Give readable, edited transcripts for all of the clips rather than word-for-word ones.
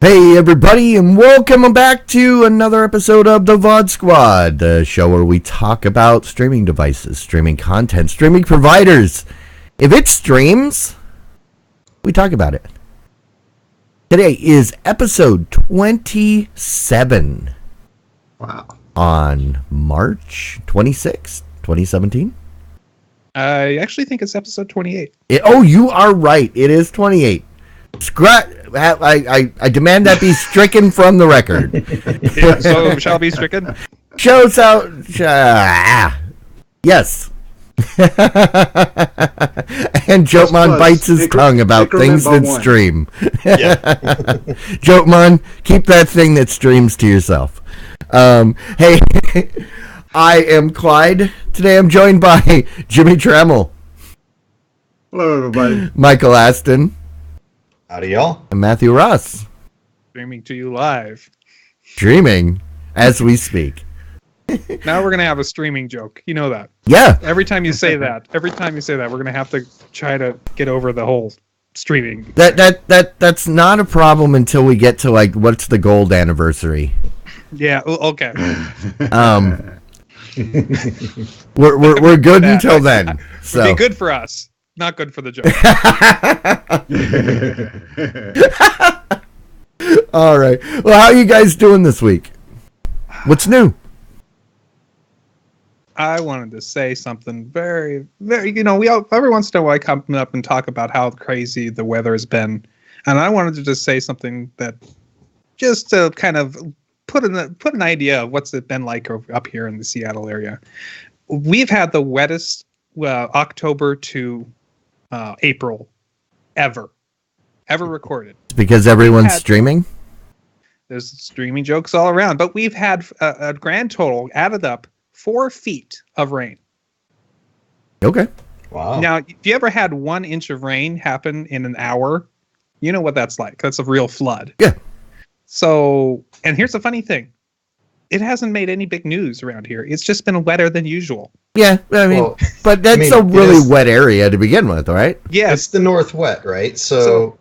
Hey everybody, and welcome back to another episode of the VOD Squad, the show where we talk about streaming devices, streaming content, streaming providers. If it streams, we talk about it. Today is episode 27. Wow. On March 26th, 2017. I actually think it's episode 28. Oh, you are right. It is 28. I demand that be stricken from the record. Yeah, so shall be stricken? Shows out. Yes. And Jotman bites his tongue about things that stream. Yeah. Jotman, keep that thing that streams to yourself. Hey, I am Clyde. Today I'm joined by Jimmy Trammell. Hello, everybody. Michael Aston. Howdy, y'all. And Matthew Ross. Streaming to you live. Streaming as we speak. Now we're going to have a streaming joke. You know that. Yeah. Every time you say that, we're going to have to try to get over the whole streaming. That's not a problem until we get to, like, what's the gold anniversary? Yeah, okay. We're good until then. So. It'd be good for us. Not good for the joke. All right. Well, how are you guys doing this week? What's new? I wanted to say something very, very, every once in a while I come up and talk about how crazy the weather has been. And I wanted to just say something that just to kind of put an idea of what's it been like up here in the Seattle area. We've had the wettest October to April ever recorded. Because everyone's streaming? There's streaming jokes all around, but we've had a grand total added up 4 feet of rain. Okay. Wow. Now, if you ever had 1 inch of rain happen in an hour, you know what that's like. That's a real flood. Yeah. So, and here's the funny thing. It hasn't made any big news around here. It's just been wetter than usual. Yeah, but that's a really wet area to begin with, right? Yeah. It's the north wet, right? So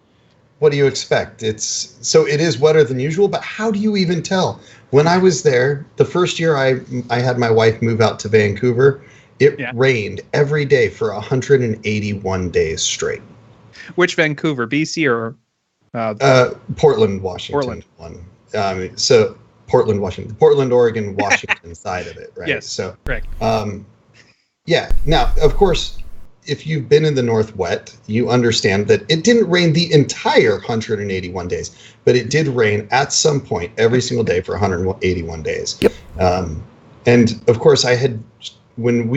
what do you expect? It is wetter than usual, but how do you even tell? When I was there, the first year I had my wife move out to Vancouver, it rained every day for 181 days straight. Which Vancouver, BC or? Portland, Washington. So Portland, Washington. Portland, Oregon, Washington side of it, right? Yes, so, correct. Yeah. Now, of course, if you've been in the north wet, you understand that it didn't rain the entire 181 days, but it did rain at some point every single day for 181 days. Yep. And of course, when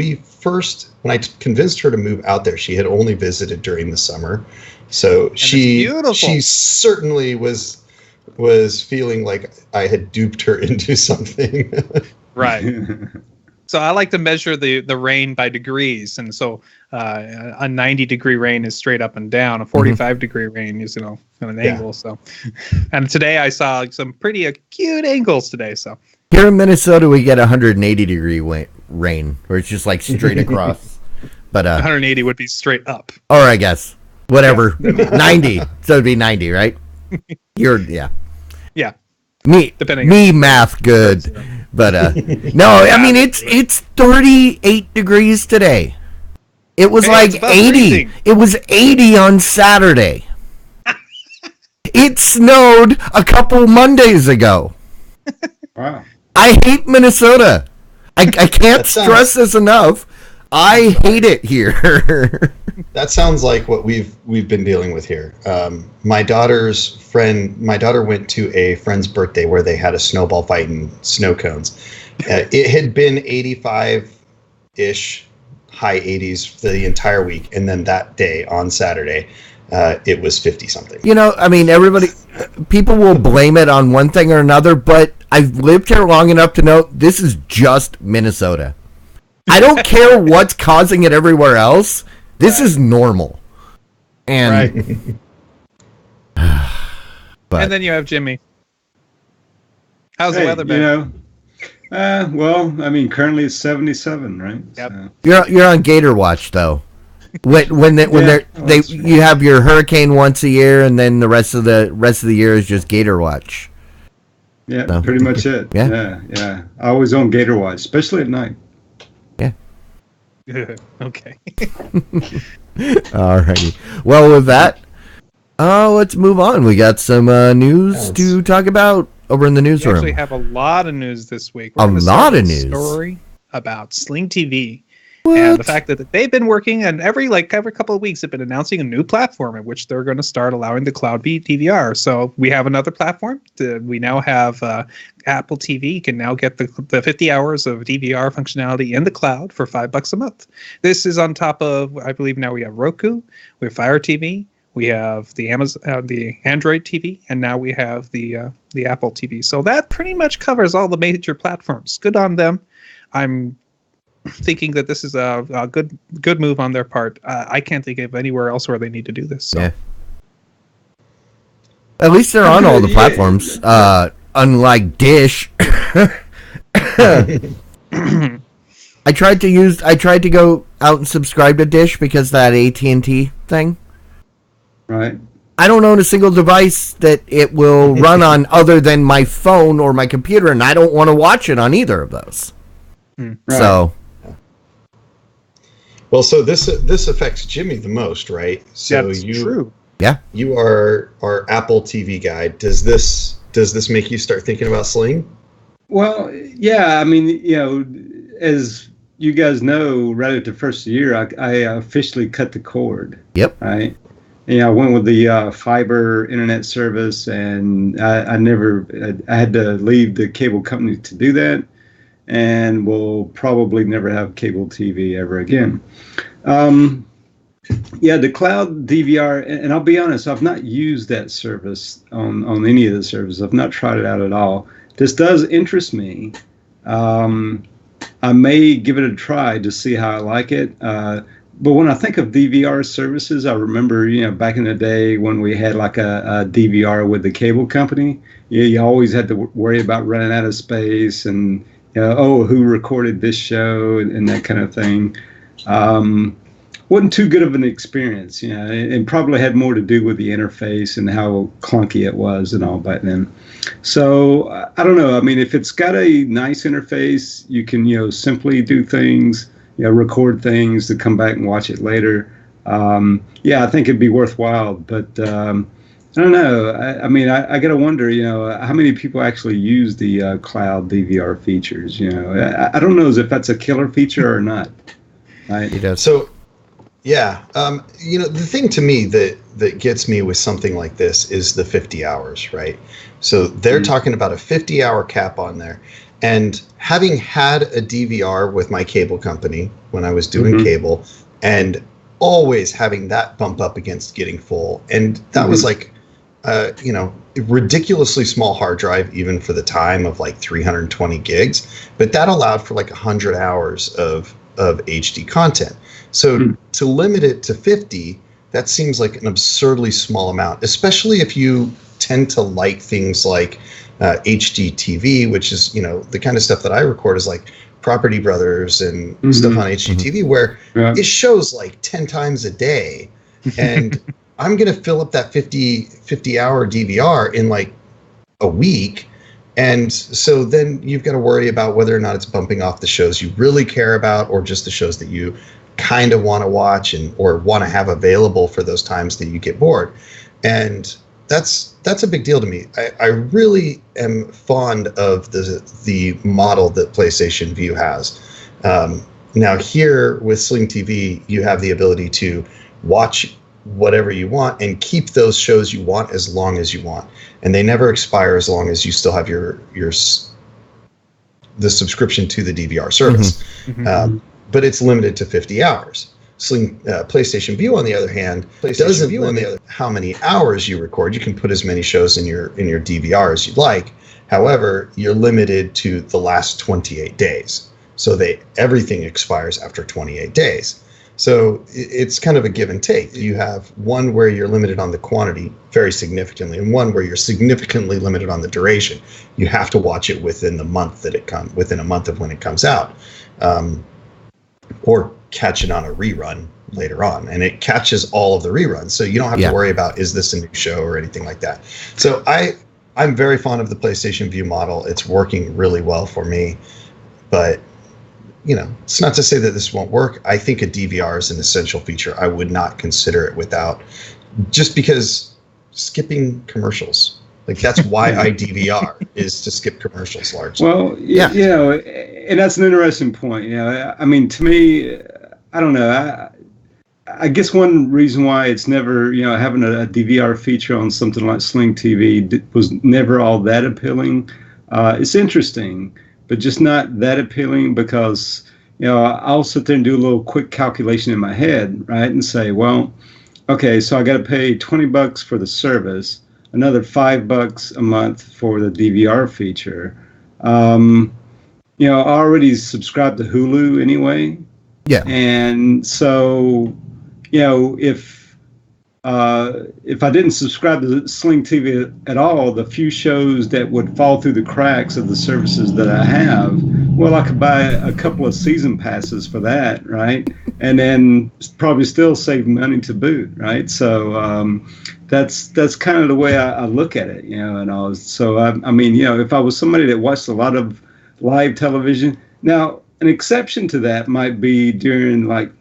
I convinced her to move out there, she had only visited during the summer. So she certainly was feeling like I had duped her into something. Right. So I like to measure the rain by degrees, and so a 90-degree rain is straight up and down. A 45-degree rain is on an angle. So, and today I saw some pretty acute angles today. So here in Minnesota we get 180-degree rain, where it's just like straight across. But 180 would be straight up. Or I guess whatever 90. So it'd be 90, right? Yeah. Me math good. But no, I mean it's 38 degrees today. It was like 80. Freezing. It was 80 on Saturday. It snowed a couple Mondays ago. Wow. I hate Minnesota. I can't stress this enough. I hate it here. That sounds like what we've been dealing with here. My daughter went to a friend's birthday where they had a snowball fight in snow cones. It had been 85-ish, high 80s for the entire week, and then that day on Saturday, it was 50-something. I mean, people will blame it on one thing or another, but I've lived here long enough to know this is just Minnesota. I don't care what's causing it everywhere else. This is normal. And but, and then you have Jimmy. How's the weather been? Well, I mean, currently it's 77, right? Yep. So. You're on Gator Watch, though. when Yeah, they you have your hurricane once a year, and then the rest of the year is just Gator Watch. Yeah, So, pretty much it. yeah. Yeah. I always on Gator Watch, especially at night. Yeah. Okay. Alrighty. Well, with that, let's move on. We got some news to talk about over in the We newsroom. actually have a lot of news this week. A gonna lot start of with news. Story about Sling TV. What? And the fact that they've been working, and every couple of weeks, they've been announcing a new platform in which they're going to start allowing the cloud DVR. So we have another platform. We now have Apple TV. You can now get the 50 hours of DVR functionality in the cloud for $5 a month. This is on top of, I believe now we have Roku, we have Fire TV, we have the Amazon, the Android TV, and now we have the Apple TV. So that pretty much covers all the major platforms. Good on them. I'm thinking that this is a good move on their part. I can't think of anywhere else where they need to do this. So. Yeah. At least they're on all the platforms. Unlike Dish. I tried to go out and subscribe to Dish because that AT&T thing. Right. I don't own a single device that it will run on other than my phone or my computer, and I don't want to watch it on either of those. Right. So. Well, so this affects Jimmy the most, right? So That's true. Yeah. You are our Apple TV guy. Does this make you start thinking about Sling? Well, yeah. I mean, as you guys know, right at the first year, I officially cut the cord. Yep. Right. I went with the fiber internet service, and I had to leave the cable company to do that, and will probably never have cable TV ever again. The cloud DVR, and I'll be honest, I've not used that service on any of the services. I've not tried it out at all. This does interest me. I may give it a try to see how I like it. But when I think of DVR services, I remember, back in the day when we had like a DVR with the cable company, you always had to worry about running out of space and, who recorded this show and that kind of thing. Wasn't too good of an experience, and probably had more to do with the interface and how clunky it was and all back then. So I don't know. I mean, if it's got a nice interface, you can, simply do things, record things to come back and watch it later. I think it'd be worthwhile, but I don't know. I got to wonder, how many people actually use the cloud DVR features? I don't know if that's a killer feature or not. Right? He does. So, yeah, the thing to me that gets me with something like this is the 50 hours, right? So they're talking about a 50-hour cap on there. And having had a DVR with my cable company when I was doing cable, and always having that bump up against getting full, and that was like, ridiculously small hard drive, even for the time, of like 320 gigs, but that allowed for like 100 hours of HD content. So to limit it to 50, that seems like an absurdly small amount, especially if you tend to like things like HD TV, which is, the kind of stuff that I record is like Property Brothers and stuff on HGTV, where it shows like 10 times a day. And I'm going to fill up that 50-hour DVR in like a week. And so then you've got to worry about whether or not it's bumping off the shows you really care about, or just the shows that you kind of want to watch or want to have available for those times that you get bored. And that's a big deal to me. I really am fond of the model that PlayStation Vue has. Now here with Sling TV, you have the ability to watch whatever you want and keep those shows you want as long as you want, and they never expire as long as you still have the subscription to the DVR service. But it's limited to 50 hours. PlayStation Vue, on the other hand, doesn't limit how many hours you record. You can put as many shows in your DVR as you'd like. However, you're limited to the last 28 days. So everything expires after 28 days. So it's kind of a give and take. You have one where you're limited on the quantity very significantly, and one where you're significantly limited on the duration. You have to watch it within the month within a month of when it comes out. Or catch it on a rerun, later on, and it catches all of the reruns, so you don't have to worry about, is this a new show or anything like that. So I'm very fond of the PlayStation View model. It's working really well for me, but it's not to say that this won't work. I think a DVR is an essential feature. I would not consider it without, just because skipping commercials. Like, that's why I DVR, is to skip commercials largely. Well, and that's an interesting point. I mean, to me, I don't know. I guess one reason why it's never, having a DVR feature on something like Sling TV was never all that appealing. It's interesting, but just not that appealing, because, I'll sit there and do a little quick calculation in my head, right? And say, well, okay, so I got to pay $20 for the service, another $5 a month for the DVR feature. I already subscribed to Hulu anyway. Yeah. And so, if I didn't subscribe to Sling TV at all, the few shows that would fall through the cracks of the services that I have, well, I could buy a couple of season passes for that, right? And then probably still save money to boot, right? So that's kind of the way I look at it, and all. So I mean, if I was somebody that watched a lot of live television, now an exception to that might be during, like,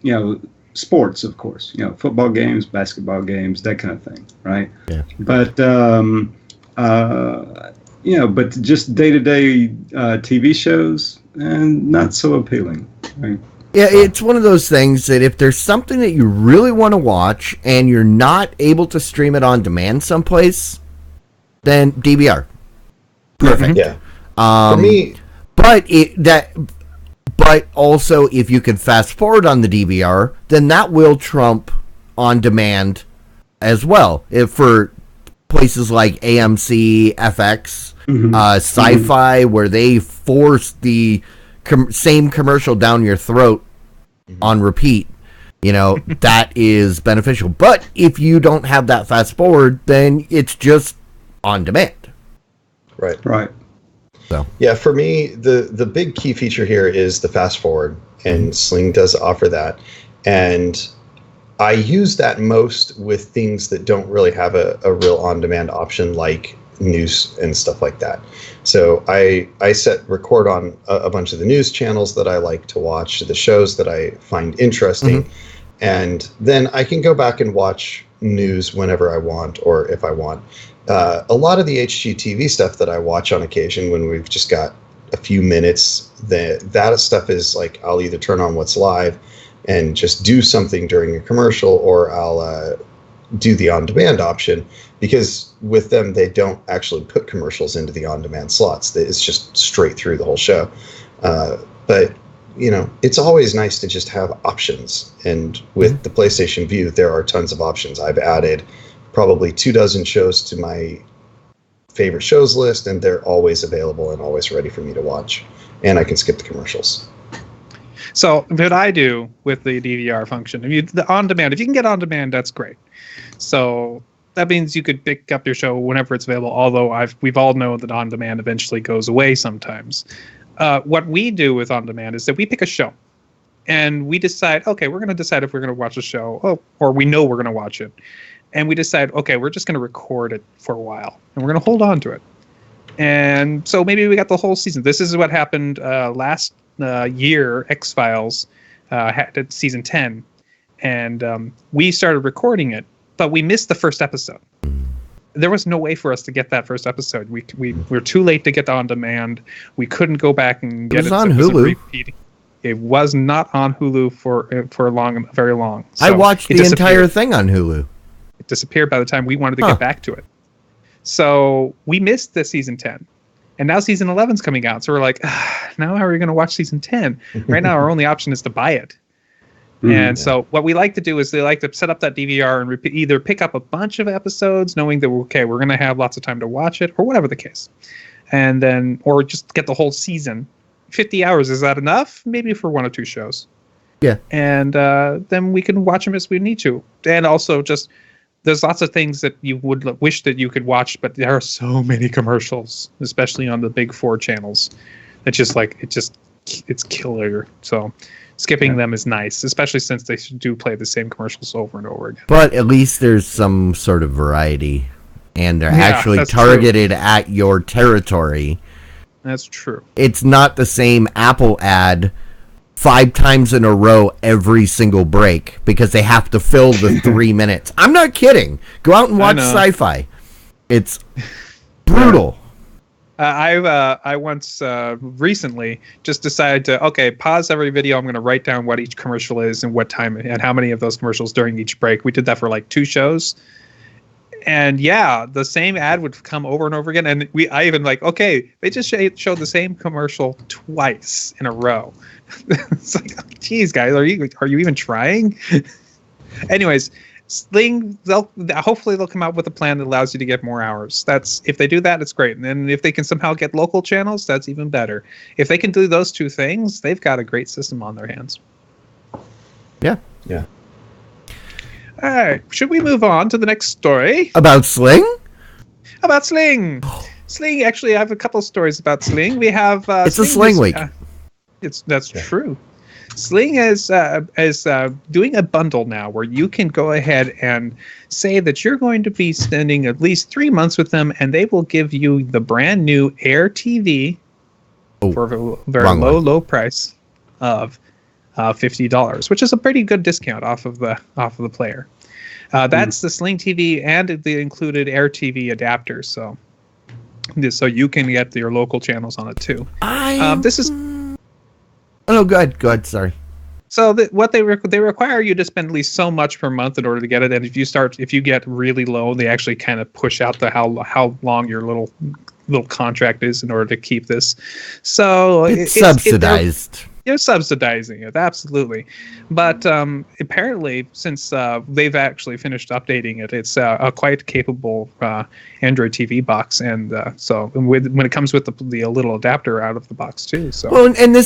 sports, of course, football games, basketball games, that kind of thing, right? Yeah. But but just day-to-day TV shows, and not so appealing, right? Yeah, it's one of those things that if there's something that you really want to watch and you're not able to stream it on demand someplace, then DVR. Perfect. Yeah. For me, But also, if you can fast forward on the DVR, then that will trump on demand as well. If for places like AMC, FX, Sci-Fi, where they force the same commercial down your throat on repeat, that is beneficial. But if you don't have that fast forward, then it's just on demand. Right. So. Yeah, for me, the big key feature here is the fast forward, and Sling does offer that. And I use that most with things that don't really have a real on-demand option, like news and stuff like that. So I set record on a bunch of the news channels that I like to watch, the shows that I find interesting, and then I can go back and watch news whenever I want, or if I want. A lot of the HGTV stuff that I watch on occasion when we've just got a few minutes, that stuff is like, I'll either turn on what's live and just do something during a commercial, or I'll do the on-demand option, because with them, they don't actually put commercials into the on-demand slots. It's just straight through the whole show. But, it's always nice to just have options. And with the PlayStation View, there are tons of options. I've added probably 24 shows to my favorite shows list, and they're always available and always ready for me to watch. And I can skip the commercials. So what I do with the DVR function, if you can get on demand, that's great. So that means you could pick up your show whenever it's available. Although we've all known that on demand eventually goes away sometimes. What we do with on demand is that we pick a show, and we decide, okay, we're going to decide if we're going to watch a show, or we know we're going to watch it. And we decide, okay, we're just going to record it for a while, and we're going to hold on to it. And so maybe we got the whole season. This is what happened last year. X-Files had season 10, and we started recording it, but we missed the first episode. There was no way for us to get that first episode. We were too late to get on demand. We couldn't go back and get it. It was on Hulu. It was not on Hulu for very long. So I watched the entire thing on Hulu. It disappeared by the time we wanted to get back to it. So we missed the season 10. And now season 11's coming out. So we're like, now how are we going to watch season 10? Right now, our only option is to buy it. And so what we like to do is they like to set up that DVR and either pick up a bunch of episodes, knowing that, okay, we're going to have lots of time to watch it, or whatever the case. And then, or just get the whole season. 50 hours, is that enough? Maybe for one or two shows. Yeah. And then we can watch them as we need to. And also just, there's lots of things that you would wish that you could watch, but there are so many commercials, especially on the big 4 channels. It's just like, it's killer. So Skipping them is nice, especially since they do play the same commercials over and over again. But at least there's some sort of variety, and they're actually targeted at your territory. That's true. It's not the same Apple ad 5 times in a row every single break because they have to fill the 3 minutes. I'm not kidding. Go out and watch Sci-Fi. It's brutal. I once recently just decided to pause every video. I'm going to write down what each commercial is and what time and how many of those commercials during each break. We did that for like 2 shows. And the same ad would come over and over again. And I even they just showed the same commercial twice in a row. It's like, geez, guys, are you even trying? Anyways, Sling, hopefully they'll come out with a plan that allows you to get more hours. If they do that, it's great. And then if they can somehow get local channels, that's even better. If they can do those 2 things, they've got a great system on their hands. Yeah. Yeah. All right. Should we move on to the next story? About Sling? About Sling. Sling, actually, I have a couple stories about Sling. We have... it's a Sling week. That's true. Sling is doing a bundle now where you can go ahead and say that you're going to be spending at least 3 months with them, and they will give you the brand new Air TV for a very low price of $50, which is a pretty good discount off of the player. That's the Sling TV and the included Air TV adapter, so you can get your local channels on it too. This is. Oh no, go ahead. Sorry. So what they require you to spend at least so much per month in order to get it, and if you get really low, they actually kind of push out how long your little contract is in order to keep this. So it's subsidized. They're subsidizing it, absolutely. But apparently, since they've actually finished updating it, it's a quite capable Android TV box, and when it comes with the little adapter out of the box too. So and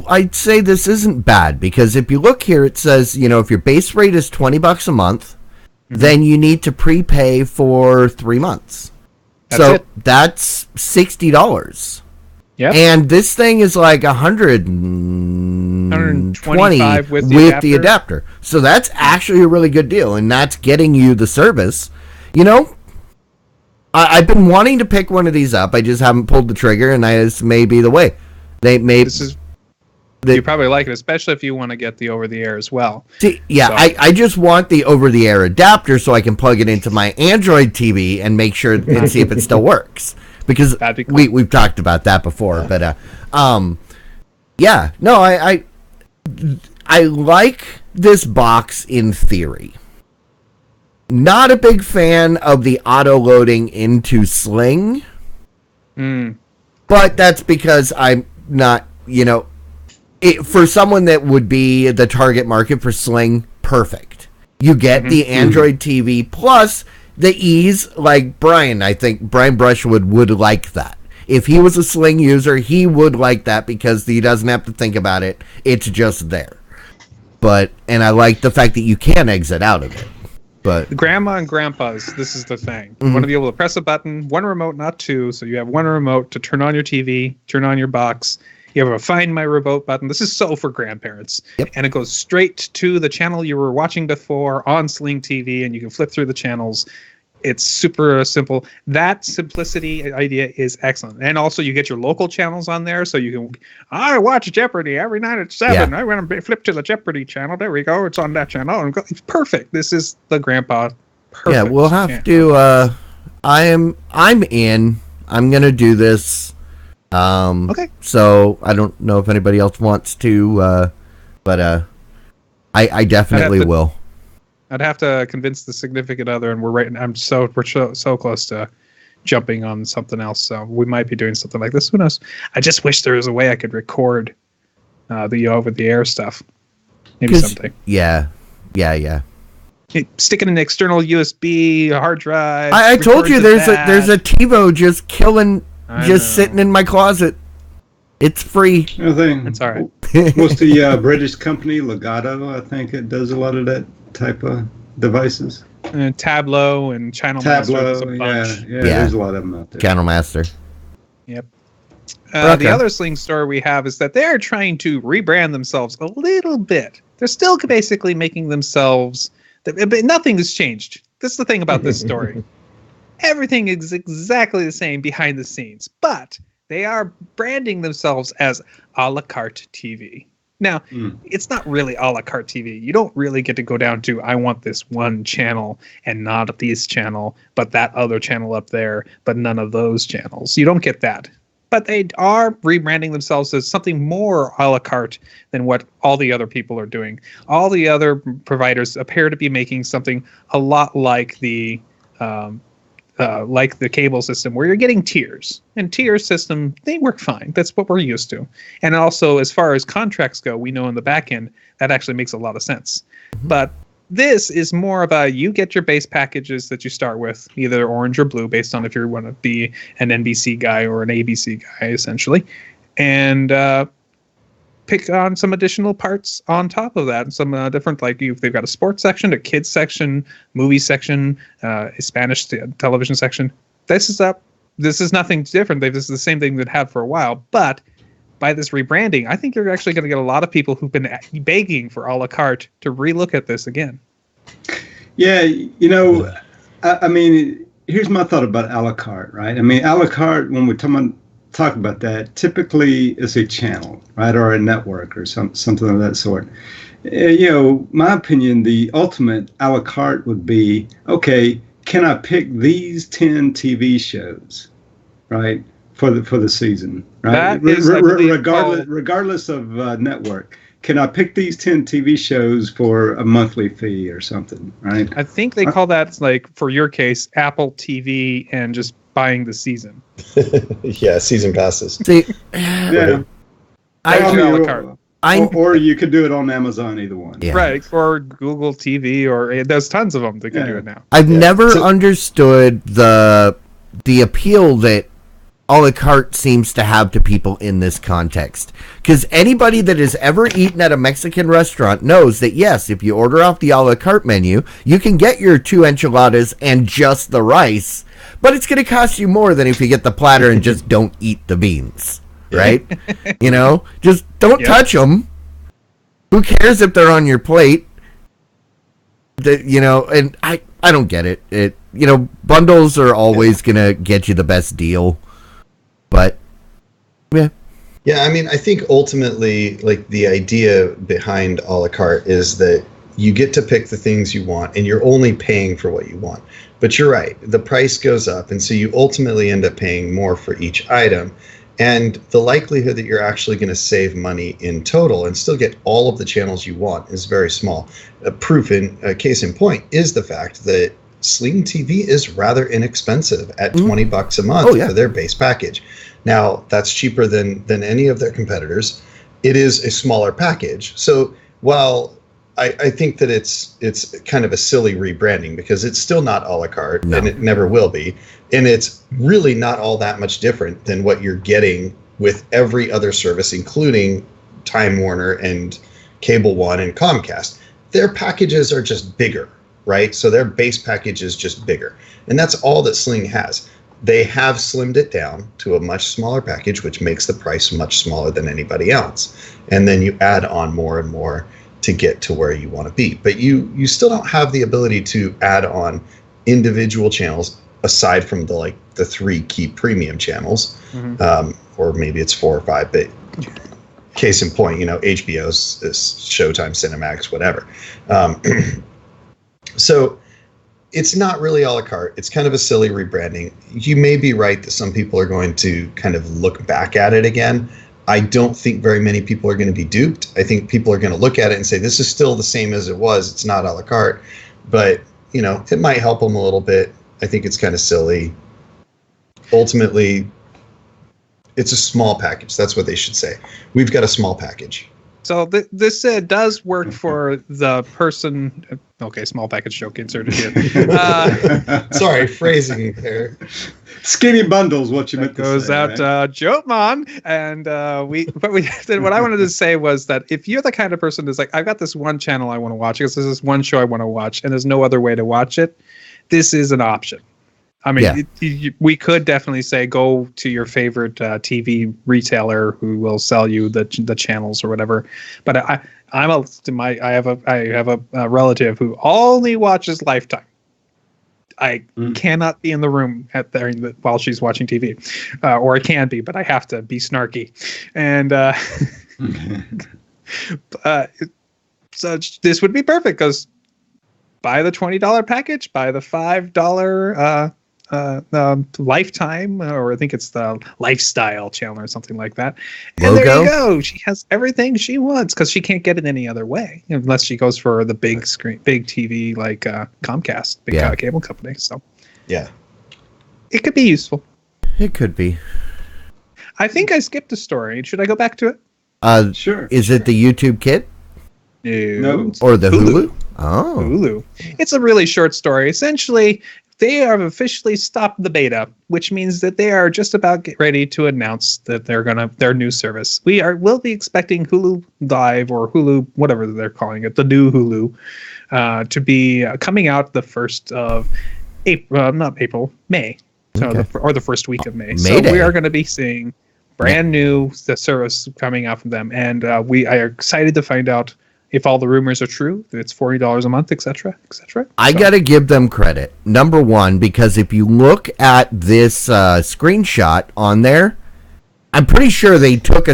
I'd say this isn't bad, because if you look here, it says if your base rate is $20 a month, then you need to prepay for 3 months. That's $60. Yeah, and this thing is like 125 with the adapter. So that's actually a really good deal, and that's getting you the service. I've been wanting to pick one of these up. I just haven't pulled the trigger, and this may be the way. You probably like it, especially if you want to get the over-the-air as well. I just want the over-the-air adapter so I can plug it into my Android TV and make sure and see if it still works. Because we've talked about that before, but I like this box in theory. Not a big fan of the auto loading into Sling, but that's because I'm not, for someone that would be the target market for Sling, perfect. You get the Android TV plus the ease, like Brian. I think Brian Brushwood would like that. If he was a Sling user, he would like that because he doesn't have to think about it. It's just there. And I like the fact that you can exit out of it. But Grandma and Grandpa's, this is the thing. You want to be able to press a button, one remote, not 2. So you have one remote to turn on your TV, turn on your box. You have a Find My Remote button. This is so for grandparents. Yep. And it goes straight to the channel you were watching before on Sling TV, and you can flip through the channels. It's super simple. That simplicity idea is excellent. And also you get your local channels on there, so you can, I watch Jeopardy every night at 7. Yeah. I want to flip to the Jeopardy channel. There we go. It's on that channel. And it's perfect. This is the grandpa perfect. Yeah, we'll have to I'm in. I'm going to do this. Okay. So I don't know if anybody else wants to, but I definitely will. I'd have to convince the significant other, and we're so close to jumping on something else. So we might be doing something like this. Who knows? I just wish there was a way I could record the over the air stuff. Maybe someday. Yeah. Stick it in an external USB hard drive. I told you there's a TiVo just killing. Just sitting in my closet. It's free. It's all right. Most of the British company, Legato, I think it does a lot of that type of devices. Tableau and Channel Master. There's a bunch. Yeah, there's a lot of them out there. Channel Master. Yep. The other Sling story we have is that they're trying to rebrand themselves a little bit. They're still basically making themselves, but nothing has changed. That's the thing about this story. Everything is exactly the same behind the scenes, but they are branding themselves as a la carte TV. Now, it's not really a la carte TV. You don't really get to go down to, I want this one channel and not this channel, but that other channel up there, but none of those channels. You don't get that. But they are rebranding themselves as something more a la carte than what all the other people are doing. All the other providers appear to be making something a lot like the cable system, where you're getting tiers. And tier system, they work fine. That's what we're used to. And also, as far as contracts go, we know in the back end, that actually makes a lot of sense. But this is more of a, you get your base packages that you start with, either orange or blue, based on if you want to be an NBC guy or an ABC guy, essentially. And pick on some additional parts on top of that. Some different, like they've got a sports section, a kids section, movie section, a Spanish television section. This is nothing different. This is the same thing they've had for a while. But by this rebranding, I think you're actually going to get a lot of people who've been begging for a la carte to relook at this again. Yeah, I mean, here's my thought about a la carte, right? I mean, a la carte, when we talk about that, typically is a channel, right, or a network or something of that sort. My opinion, the ultimate a la carte would be, okay, can I pick these 10 TV shows, right, for the season, right? Regardless of network. Can I pick these 10 TV shows for a monthly fee or something, right? I think they call that, like, for your case, Apple TV and just buying the season. Yeah, season passes. See, yeah. Or you could do it on Amazon, either one. Yeah. Right, or Google TV, or there's tons of them that can do it now. I've never understood the appeal that a la carte seems to have to people in this context. Because anybody that has ever eaten at a Mexican restaurant knows that, yes, if you order off the a la carte menu, you can get your 2 enchiladas and just the rice, but it's going to cost you more than if you get the platter and just don't eat the beans, right? Just don't touch them. Who cares if they're on your plate? And I don't get it. Bundles are always going to get you the best deal. But, yeah. Yeah, I mean, I think ultimately, like, the idea behind a la carte is that you get to pick the things you want, and you're only paying for what you want. But you're right, the price goes up, and so you ultimately end up paying more for each item. And the likelihood that you're actually going to save money in total and still get all of the channels you want is very small. Case in point is the fact that Sling TV is rather inexpensive at $20 a month for their base package. Now, that's cheaper than any of their competitors. It is a smaller package. So while I think that it's kind of a silly rebranding, because it's still not a la carte, and it never will be. And it's really not all that much different than what you're getting with every other service, including Time Warner and Cable One and Comcast. Their packages are just bigger, right? So their base package is just bigger. And that's all that Sling has. They have slimmed it down to a much smaller package, which makes the price much smaller than anybody else. And then you add on more and more to get to where you want to be. But you still don't have the ability to add on individual channels aside from the 3 key premium channels, or maybe it's 4 or 5. But case in point, HBO's Showtime, Cinemax, whatever. So it's not really a la carte. It's kind of a silly rebranding. You may be right that some people are going to kind of look back at it again. I don't think very many people are going to be duped. I think people are going to look at it and say, this is still the same as it was. It's not a la carte. But, it might help them a little bit. I think it's kind of silly. Ultimately, it's a small package. That's what they should say. We've got a small package. So this does work for the person. Okay, small package joke inserted here. Sorry, phrasing there. Skinny bundles, what you meant to say. Goes out, right? Joke man. And what I wanted to say was that if you're the kind of person that's like, I've got this one channel I want to watch, because there's this one show I want to watch, and there's no other way to watch it, this is an option. I mean, Yeah. we could definitely say go to your favorite TV retailer who will sell you the channels or whatever. But I have a relative who only watches Lifetime. I cannot be in the room while she's watching TV, or I can be, but I have to be snarky. And so this would be perfect because buy the $20 package, buy the $5 Lifetime, or I think it's the Lifestyle channel or something like that. And Logo? there you go. She has everything she wants because she can't get it any other way unless she goes for the big screen, big TV like Comcast, big cable company. So Yeah. it could be useful. It could be. I think I skipped a story. Should I go back to it? Sure. Is it the YouTube Kit No. or the Hulu? Oh. Hulu. It's a really short story. Essentially, they have officially stopped the beta, which means that they are just about ready to announce that their new service. We'll be expecting Hulu Live or Hulu, whatever they're calling it, the new Hulu, to be coming out the 1st of April, not April, May. So the first week of May. So we are going to be seeing brand new the service coming out from them, and we are excited to find out if all the rumors are true, that it's $40 a month, etc., etc. I got to give them credit. Number one, because if you look at this screenshot on there, I'm pretty sure they took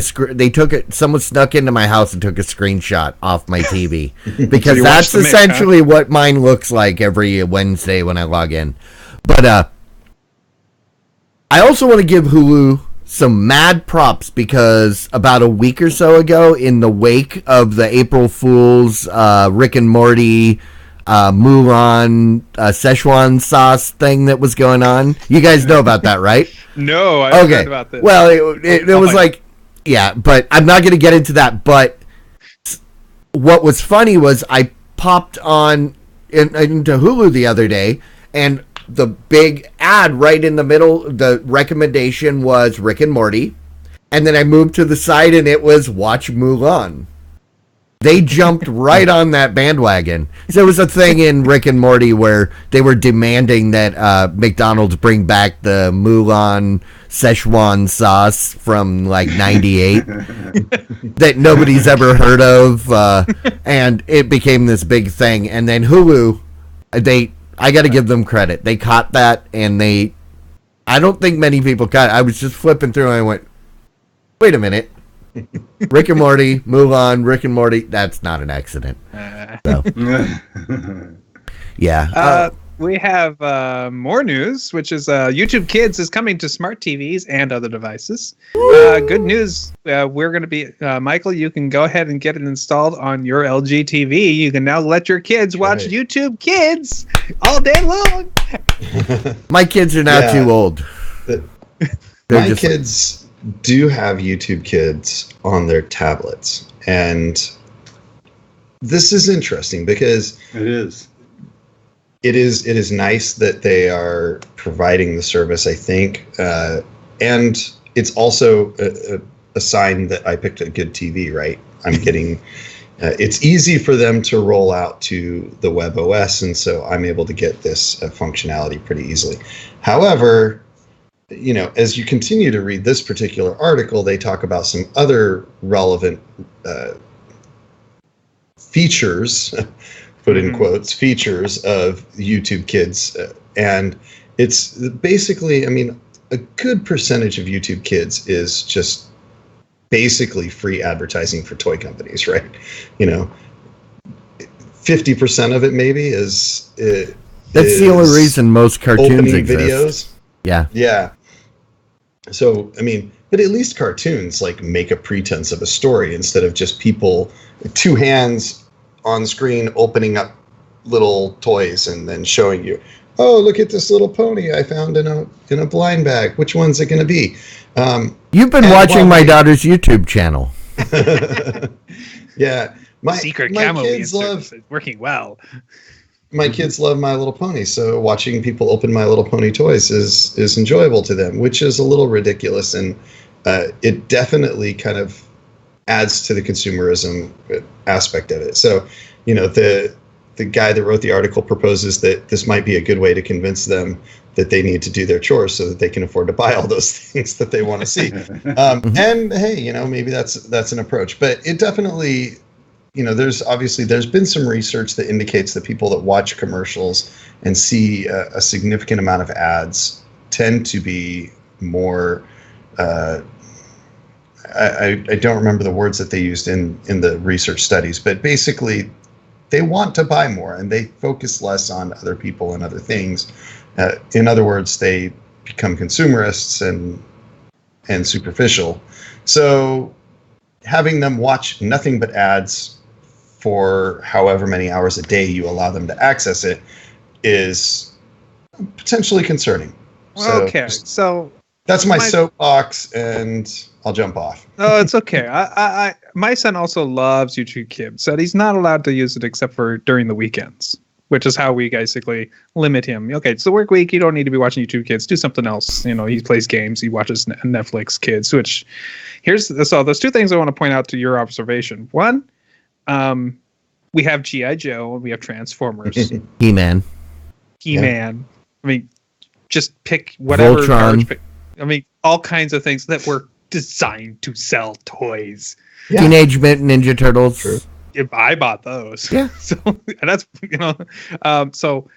someone snuck into my house and took a screenshot off my TV because So that's essentially what mine looks like every Wednesday when I log in. But I also want to give Hulu some mad props because about a week or so ago, in the wake of the April Fool's Rick and Morty Mulan Szechuan sauce thing that was going on, you guys know about that, right? No, I haven't heard about this. Well, it was like, yeah, but I'm not going to get into that. But what was funny was I popped on into Hulu the other day, and the big ad right in the middle, the recommendation was Rick and Morty. And then I moved to the side and it was Watch Mulan. They jumped right on that bandwagon. So there was a thing in Rick and Morty where they were demanding that McDonald's bring back the Mulan Szechuan sauce from like 98 that nobody's ever heard of. And it became this big thing. And then Hulu, I got to give them credit. They caught that, and I don't think many people caught it. I was just flipping through, and I went, wait a minute. Rick and Morty, Mulan, Rick and Morty, that's not an accident. So, yeah. We have more news, which is YouTube Kids is coming to smart TVs and other devices. Good news. We're going to be, Michael, you can go ahead and get it installed on your LG TV. You can now let your kids watch YouTube Kids all day long. My kids are now too old. My kids do have YouTube Kids on their tablets. And this is interesting because it is nice that they are providing the service, I think. And it's also a sign that I picked a good TV, right? I'm getting, it's easy for them to roll out to the web OS. And so I'm able to get this functionality pretty easily. However, as you continue to read this particular article, they talk about some other relevant features, put in quotes, features of YouTube Kids. And it's basically, a good percentage of YouTube Kids is just basically free advertising for toy companies, right? 50% of it maybe is that's the only reason most cartoons exist. Videos. Yeah. Yeah. So, but at least cartoons make a pretense of a story instead of just people, two hands on screen opening up little toys and then showing you, oh, look at this little pony I found in a blind bag. Which one's it going to be? You've been watching my daughter's YouTube channel. Yeah, my camo kids love working well. My kids love My Little Pony, so watching people open My Little Pony toys is enjoyable to them, which is a little ridiculous, and it definitely kind of adds to the consumerism aspect of it. So, the guy that wrote the article proposes that this might be a good way to convince them that they need to do their chores so that they can afford to buy all those things that they want to see. And hey, you know, maybe that's an approach, but it definitely, you know, there's been some research that indicates that people that watch commercials and see a significant amount of ads tend to be more, I don't remember the words that they used in the research studies, but basically they want to buy more and they focus less on other people and other things. In other words, they become consumerists and superficial. So having them watch nothing but ads for however many hours a day you allow them to access it is potentially concerning. Okay, so that's my soapbox, and I'll jump off. Oh, it's okay. I my son also loves YouTube Kids, so he's not allowed to use it except for during the weekends, which is how we basically limit him. Okay, it's the work week. You don't need to be watching YouTube Kids. Do something else. You know, he plays games. He watches Netflix Kids. Which there's two things I want to point out to your observation. One, we have G.I. Joe and we have Transformers. He-Man. I mean, just pick whatever. Voltron. I mean, all kinds of things that were designed to sell toys. Yeah. Teenage Mutant Ninja Turtles. True. I bought those. Yeah. So and that's, you know, so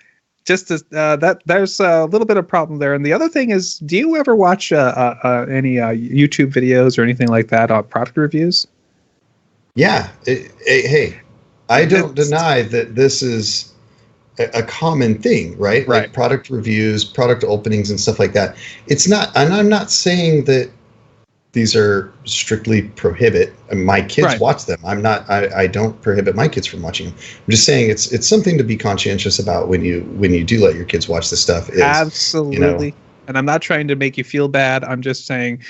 just as, that there's a little bit of problem there. And the other thing is, do you ever watch any YouTube videos or anything like that on product reviews? Yeah. Hey, I don't deny that this is a common thing, right? Right. Like product reviews, product openings, and stuff like that. It's not, and I'm not saying that these are strictly prohibit. My kids watch them. I don't prohibit my kids from watching them. I'm just saying it's something to be conscientious about when you do let your kids watch this stuff. Absolutely. You know, and I'm not trying to make you feel bad. I'm just saying,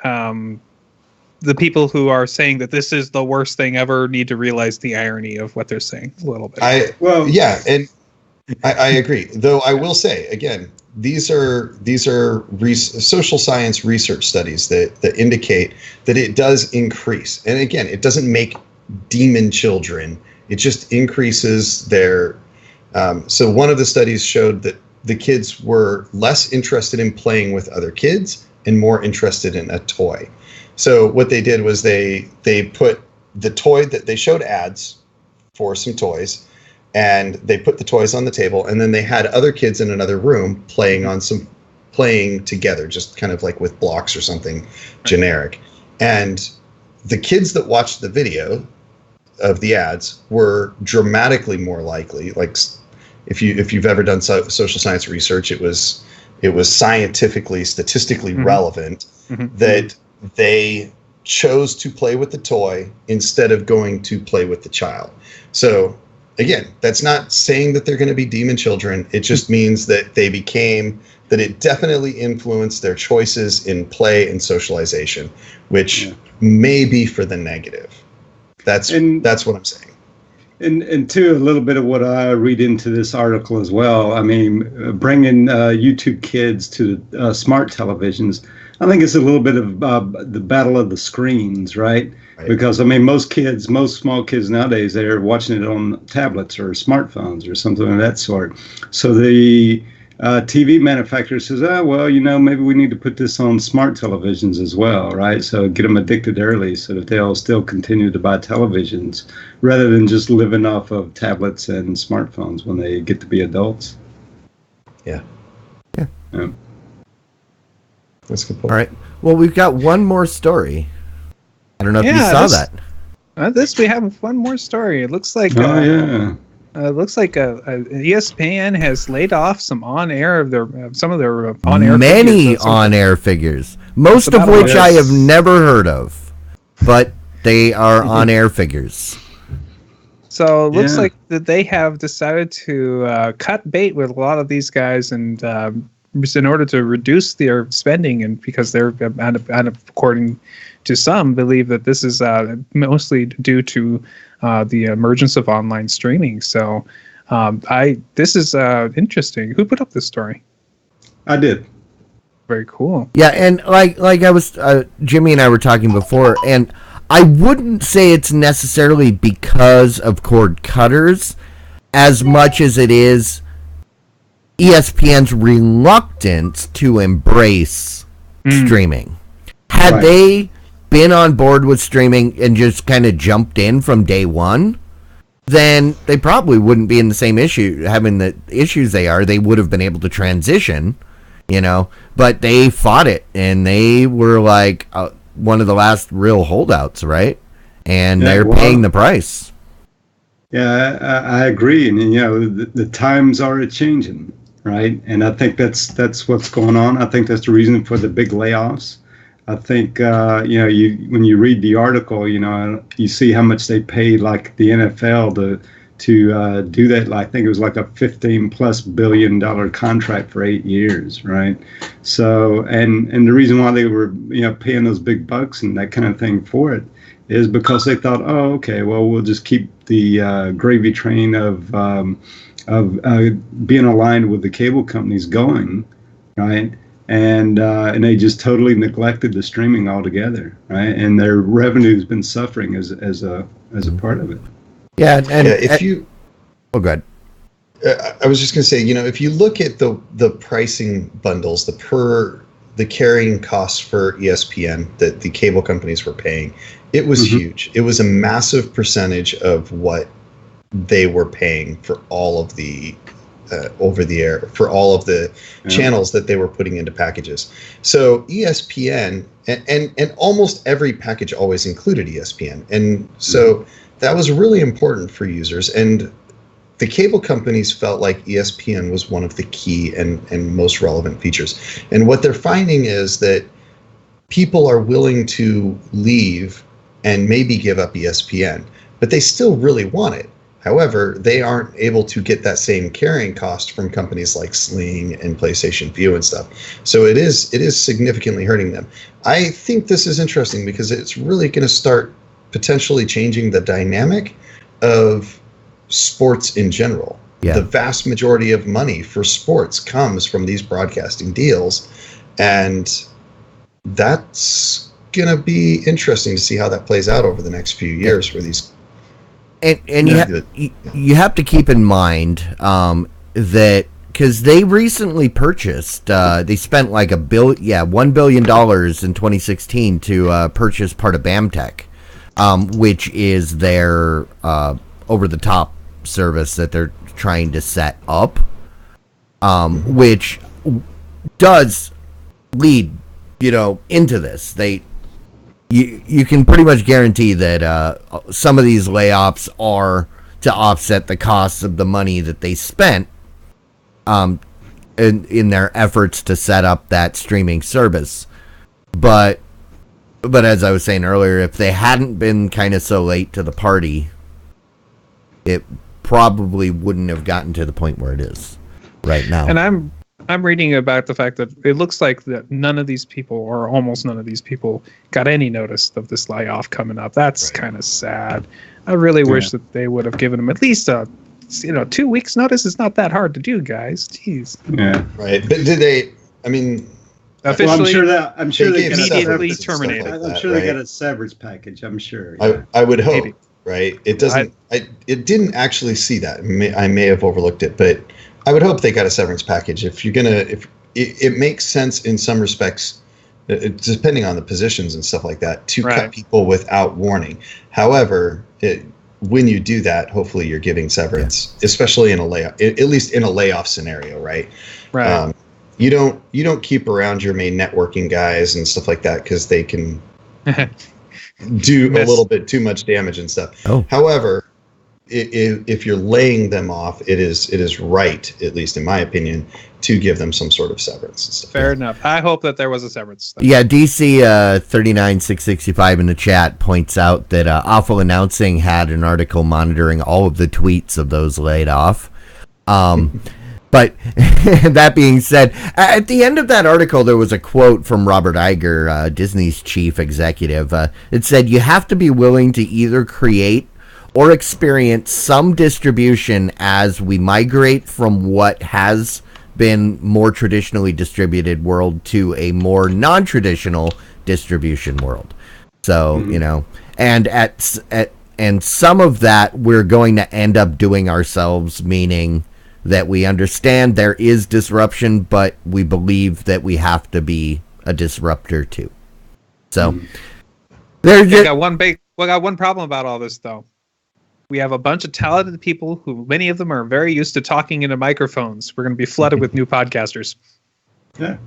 the people who are saying that this is the worst thing ever need to realize the irony of what they're saying a little bit. Yeah, and I agree. Though I will say again, these are social science research studies that indicate that it does increase. And again, it doesn't make demon children. It just increases their. So one of the studies showed that the kids were less interested in playing with other kids and more interested in a toy. So what they did was they put the toy that they showed ads for some toys, and they put the toys on the table, and then they had other kids in another room playing together, just kind of like with blocks or something generic. And the kids that watched the video of the ads were dramatically more likely, like if you've ever done social science research, it was scientifically, statistically relevant that they chose to play with the toy instead of going to play with the child. So again, that's not saying that they're going to be demon children. It just means that it definitely influenced their choices in play and socialization, which may be for the negative. That's what I'm saying. And to a little bit of what I read into this article as well, I mean, bringing YouTube Kids to smart televisions, I think it's a little bit of the battle of the screens, right? Because, I mean, most small kids nowadays, they're watching it on tablets or smartphones or something of that sort. So the TV manufacturer says, well, you know, maybe we need to put this on smart televisions as well, right? So get them addicted early so that they'll still continue to buy televisions rather than just living off of tablets and smartphones when they get to be adults. Yeah. That's a good point. All right. Well, we've got one more story. I don't know if you saw that. We have one more story. It looks like ESPN has laid off some of their on-air many on-air figures, most of which I have never heard of, but they are on-air figures. So it looks like that they have decided to cut bait with a lot of these guys, and in order to reduce their spending, and because they're, and according to some, believe that this is mostly due to the emergence of online streaming. So this is interesting. Who put up this story? I did. Very cool. Yeah, and like I was, Jimmy and I were talking before, and I wouldn't say it's necessarily because of cord cutters as much as it is ESPN's reluctance to embrace streaming. Had they been on board with streaming and just kind of jumped in from day one, then they probably wouldn't be in the same having the issues they are. They would have been able to transition, but they fought it, and they were like one of the last real holdouts, right? And they're paying the price. Yeah, I agree. And, the times are changing, right? And I think that's what's going on. I think that's the reason for the big layoffs. I think, when you read the article, you see how much they paid, like the NFL to do that. I think it was like a $15+ billion contract for 8 years, right? So, and the reason why they were, paying those big bucks and that kind of thing for it is because they thought, oh, okay, well, we'll just keep the gravy train of being aligned with the cable companies going, right? And they just totally neglected the streaming altogether, right? And their revenue's been suffering as a part of it. Yeah, and go ahead. I was just going to say, if you look at the pricing bundles, the carrying costs for ESPN that the cable companies were paying, it was huge. It was a massive percentage of what they were paying for all of the over the air, for all of the channels that they were putting into packages. So ESPN and almost every package always included ESPN. And so that was really important for users. And the cable companies felt like ESPN was one of the key and most relevant features. And what they're finding is that people are willing to leave and maybe give up ESPN, but they still really want it. However, they aren't able to get that same carrying cost from companies like Sling and PlayStation Vue and stuff. So it is significantly hurting them. I think this is interesting because it's really going to start potentially changing the dynamic of sports in general. Yeah. The vast majority of money for sports comes from these broadcasting deals, and that's going to be interesting to see how that plays out over the next few years for these. And you have to keep in mind that because they recently purchased, they spent like $1 billion in 2016 to purchase part of BAMTech, which is their over-the-top service that they're trying to set up, which does lead, into this. You can pretty much guarantee that some of these layoffs are to offset the costs of the money that they spent in their efforts to set up that streaming service. But as I was saying earlier, if they hadn't been kind of so late to the party, it probably wouldn't have gotten to the point where it is right now. And I'm reading about the fact that it looks like that none of these people, or almost none of these people, got any notice of this layoff coming up. That's kind of sad. I really wish that they would have given them at least 2 weeks notice. It's not that hard to do, guys. Jeez. Yeah. Right. But did they? I mean, officially, I'm sure they immediately terminated. Like I'm sure they got a severance package. I'm sure. I would hope. Maybe. Right. It doesn't. It didn't actually see that. I may have overlooked it, but I would hope they got a severance package. If it makes sense in some respects, depending on the positions and stuff like that, to cut people without warning. However, when you do that, hopefully you're giving severance, especially in a layoff, at least in a layoff scenario, right? Right. You don't keep around your main networking guys and stuff like that because they can do a little bit too much damage and stuff. However, if you're laying them off, it is right, at least in my opinion, to give them some sort of severance and stuff. Fair enough. I hope that there was a severance. Yeah, DC 39665 in the chat points out that Awful Announcing had an article monitoring all of the tweets of those laid off. But that being said, at the end of that article, there was a quote from Robert Iger, Disney's chief executive. It said, "You have to be willing to either create or experience some distribution as we migrate from what has been more traditionally distributed world to a more non-traditional distribution world." So, and and some of that we're going to end up doing ourselves, meaning that we understand there is disruption, but we believe that we have to be a disruptor too. So there's We got one problem about all this though. We have a bunch of talented people who many of them are very used to talking into microphones. We're going to be flooded with new podcasters. Yeah.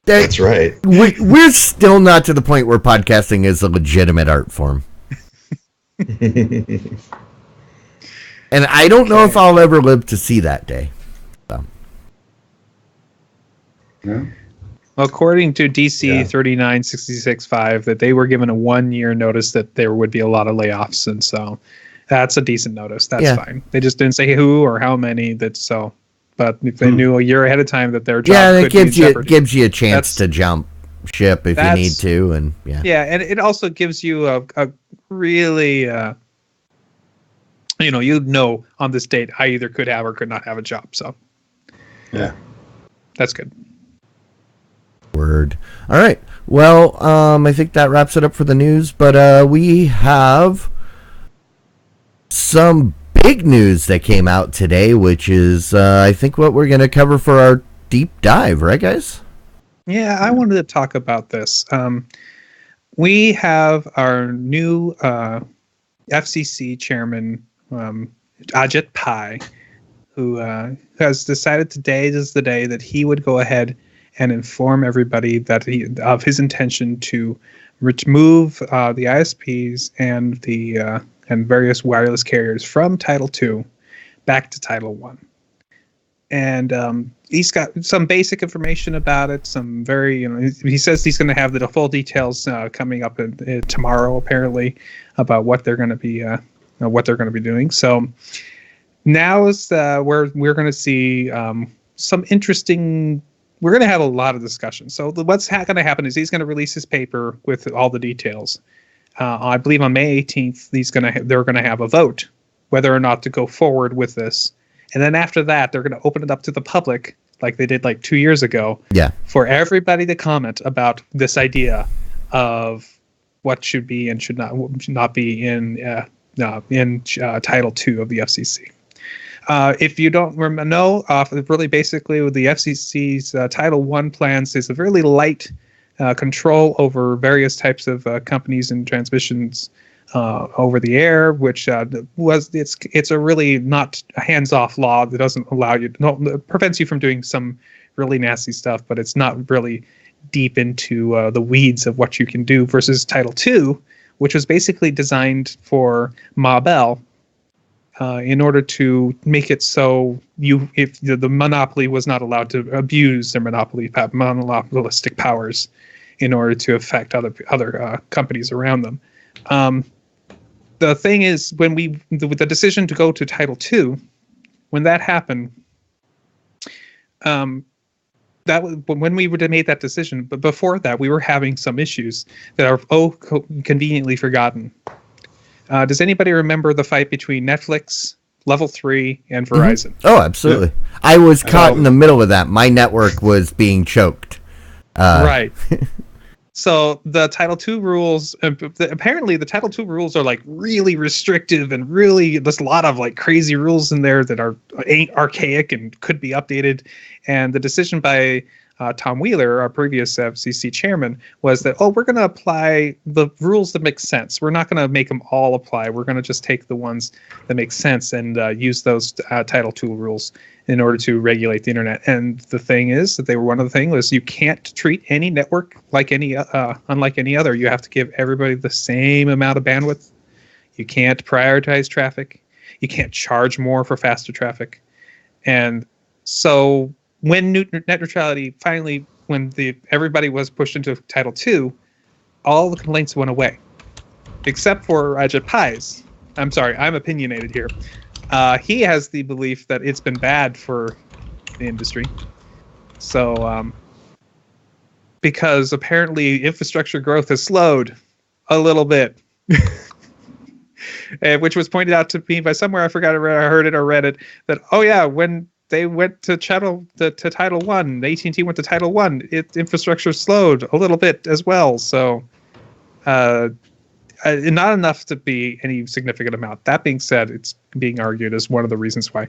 That's right. We're still not to the point where podcasting is a legitimate art form. And I don't know if I'll ever live to see that day. So. Yeah. According to DC 3966.5, that they were given a 1-year notice that there would be a lot of layoffs, and so that's a decent notice. That's fine. They just didn't say who or how many. That's so. But if they knew a year ahead of time that their job could be in jeopardy, gives you a chance to jump ship if you need to, and and it also gives you a really on this date I either could have or could not have a job. So that's good. Word. All right. Well, I think that wraps it up for the news, but we have some big news that came out today, which is I think what we're going to cover for our deep dive, right, guys? Yeah, I wanted to talk about this. We have our new FCC chairman, Ajit Pai, who has decided today is the day that he would go ahead and inform everybody that of his intention to remove the ISPs and the and various wireless carriers from Title II back to Title I. And he's got some basic information about it. Some very, he says he's going to have the full details coming up tomorrow, apparently, about what they're going to be doing. So now is where we're going to see some interesting. We're going to have a lot of discussion. So what's going to happen is he's going to release his paper with all the details. I believe on May 18th, they're going to have a vote whether or not to go forward with this. And then after that, they're going to open it up to the public like they did like 2 years ago. Yeah. For everybody to comment about this idea of what should be and should not be in Title II of the FCC. If you don't know, really basically with the FCC's Title I plans is a really light control over various types of companies and transmissions over the air, which it's a really not a hands-off law that doesn't allow you, prevents you from doing some really nasty stuff, but it's not really deep into the weeds of what you can do versus Title II, which was basically designed for Ma Bell. In order to make it so if the monopoly was not allowed to abuse their monopolistic powers in order to affect other companies around them. The thing is, when the decision to go to Title II, when that happened, that was when we made that decision. But before that, we were having some issues that are conveniently forgotten. Does anybody remember the fight between Netflix, Level 3, and Verizon? Mm-hmm. Oh, absolutely. Yeah. I was caught in the middle of that. My network was being choked. Right. So the Title II rules, apparently the Title II rules are like really restrictive and really, there's a lot of like crazy rules in there that are archaic and could be updated. And the decision by Tom Wheeler, our previous FCC chairman, was that, we're going to apply the rules that make sense. We're not going to make them all apply. We're going to just take the ones that make sense and use those Title II rules in order to regulate the internet. And the thing is that one of the things was you can't treat any network like unlike any other. You have to give everybody the same amount of bandwidth. You can't prioritize traffic. You can't charge more for faster traffic. And so when net neutrality finally, when everybody was pushed into Title II, all the complaints went away, except for Ajit Pai's. I'm sorry, I'm opinionated here. He has the belief that it's been bad for the industry. So, because apparently infrastructure growth has slowed a little bit, which was pointed out to me by somewhere, I forgot, I heard it or read it, that, when they went to Title I, AT&T went to Title I, infrastructure slowed a little bit as well. So, not enough to be any significant amount. That being said, it's being argued as one of the reasons why.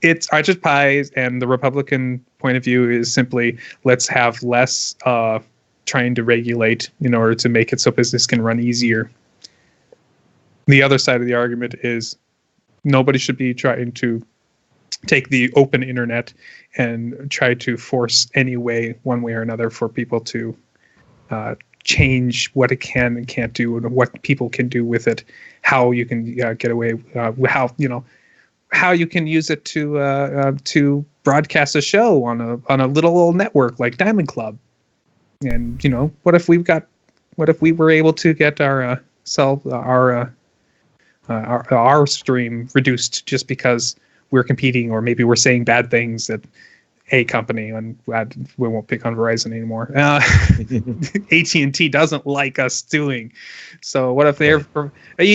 it's Archard Pie, and the Republican point of view is simply let's have less trying to regulate in order to make it so business can run easier. The other side of the argument is nobody should be trying to take the open internet and try to force any way, one way or another, for people to change what it can and can't do and what people can do with it, how you can get away, how you can use it to broadcast a show on a little old network like Diamond Club. And what if we were able to get our stream reduced just because we're competing, or maybe we're saying bad things at a company, and we won't pick on Verizon anymore. AT&T doesn't like us doing. So what if you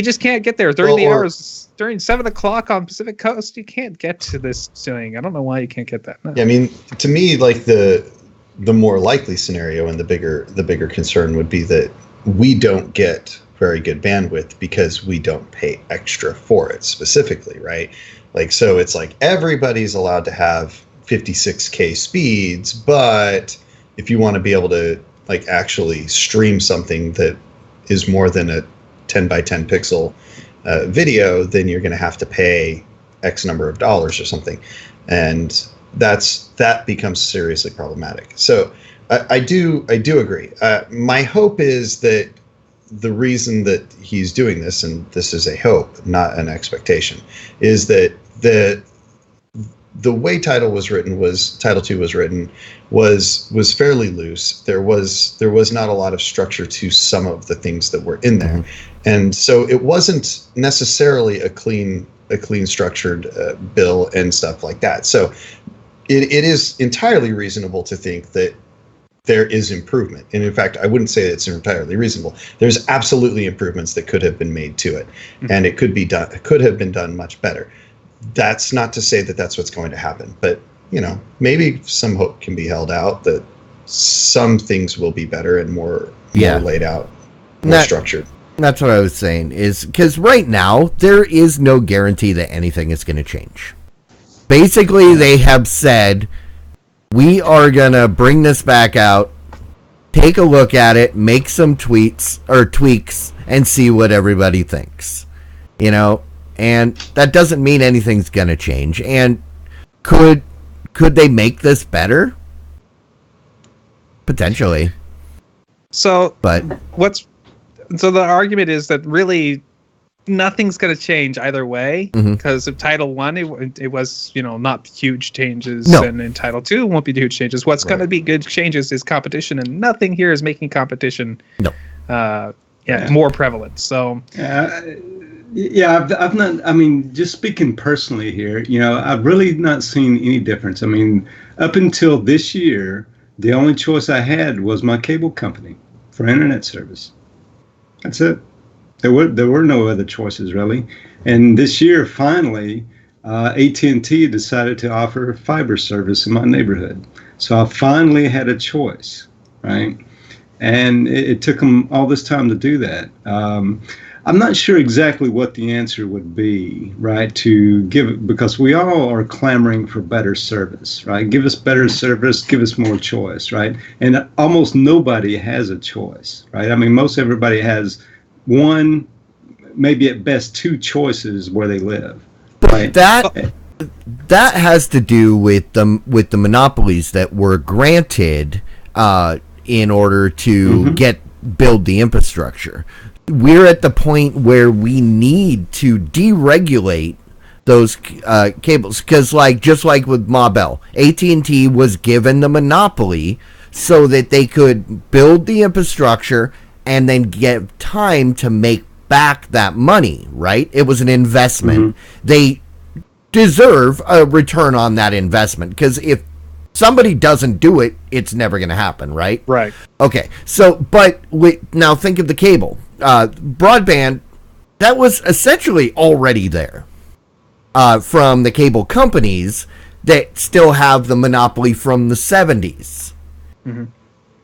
just can't get there during the hours, during 7 o'clock on Pacific Coast? You can't get to this doing. I don't know why you can't get that. No. Yeah, I mean, to me, like the more likely scenario and the bigger concern would be that we don't get very good bandwidth because we don't pay extra for it specifically, right? Like, so it's like everybody's allowed to have 56K speeds, but if you want to be able to like actually stream something that is more than a 10 by 10 pixel video, then you're going to have to pay X number of dollars or something. And that becomes seriously problematic. So I do agree. My hope is that the reason that he's doing this, and this is a hope, not an expectation, is that the way Title II was written was fairly loose. There was not a lot of structure to some of the things that were in there, and so it wasn't necessarily a clean structured bill and stuff like that. So it is entirely reasonable to think that there is improvement. And in fact, I wouldn't say it's entirely reasonable. There's absolutely improvements that could have been made to it, and it could have been done much better. That's not to say that that's what's going to happen, but maybe some hope can be held out that some things will be better and more laid out, more structured. That's what I was saying, is because right now there is no guarantee that anything is going to change. Basically, they have said, we are going to bring this back out, take a look at it, make some tweaks, and see what everybody thinks. And that doesn't mean anything's going to change. And could they make this better? Potentially. So the argument is that really nothing's going to change either way, because if Title I, it was not huge changes, and in Title II won't be huge changes. What's going to be good changes is competition, and nothing here is making competition more prevalent. So I've not. I mean, just speaking personally here, I've really not seen any difference. I mean, up until this year, the only choice I had was my cable company for internet service. That's it. There were no other choices really. And this year, finally, AT&T decided to offer fiber service in my neighborhood. So I finally had a choice, right? And it took them all this time to do that. I'm not sure exactly what the answer would be, right, to give it, because we all are clamoring for better service, right? Give us better service, give us more choice, right? And almost nobody has a choice, right? I mean, most everybody has one, maybe at best two choices where they live, right? That has to do with the monopolies that were granted in order to build the infrastructure. We're at the point where we need to deregulate those cables, because just like with Ma Bell, AT&T was given the monopoly so that they could build the infrastructure and then get time to make back that money, right? It was an investment. They deserve a return on that investment, because if somebody doesn't do it, it's never going to happen, right? Right. Okay, so, but now think of the cable. Broadband, that was essentially already there from the cable companies that still have the monopoly from the 70s.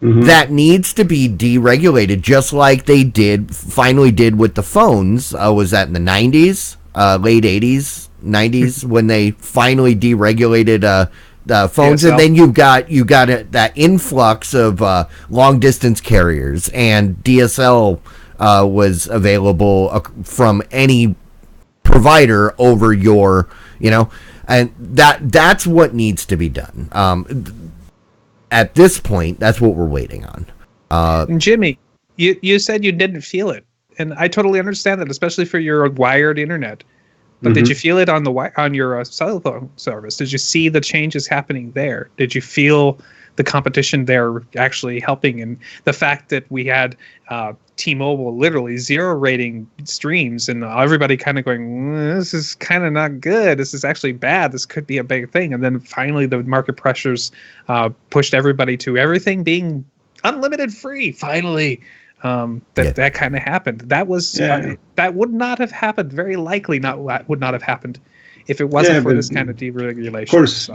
That needs to be deregulated, just like they finally did with the phones. Was that in the 90s, late 80s, 90s when they finally deregulated phones, DSL. and then you got that influx of long distance carriers, and DSL was available from any provider over your, and that's what needs to be done. At this point, that's what we're waiting on. And Jimmy, you said you didn't feel it, and I totally understand that, especially for your wired internet. But did you feel it on your cell phone service? Did you see the changes happening there? Did you feel the competition there actually helping? And the fact that we had T-Mobile literally 0 rating streams, and everybody kind of going, this is kind of not good. This is actually bad. This could be a big thing. And then finally the market pressures pushed everybody to everything being unlimited free. Finally. That kind of happened. That was that would not have happened. Very likely would not have happened if it wasn't for this kind of deregulation. Of course,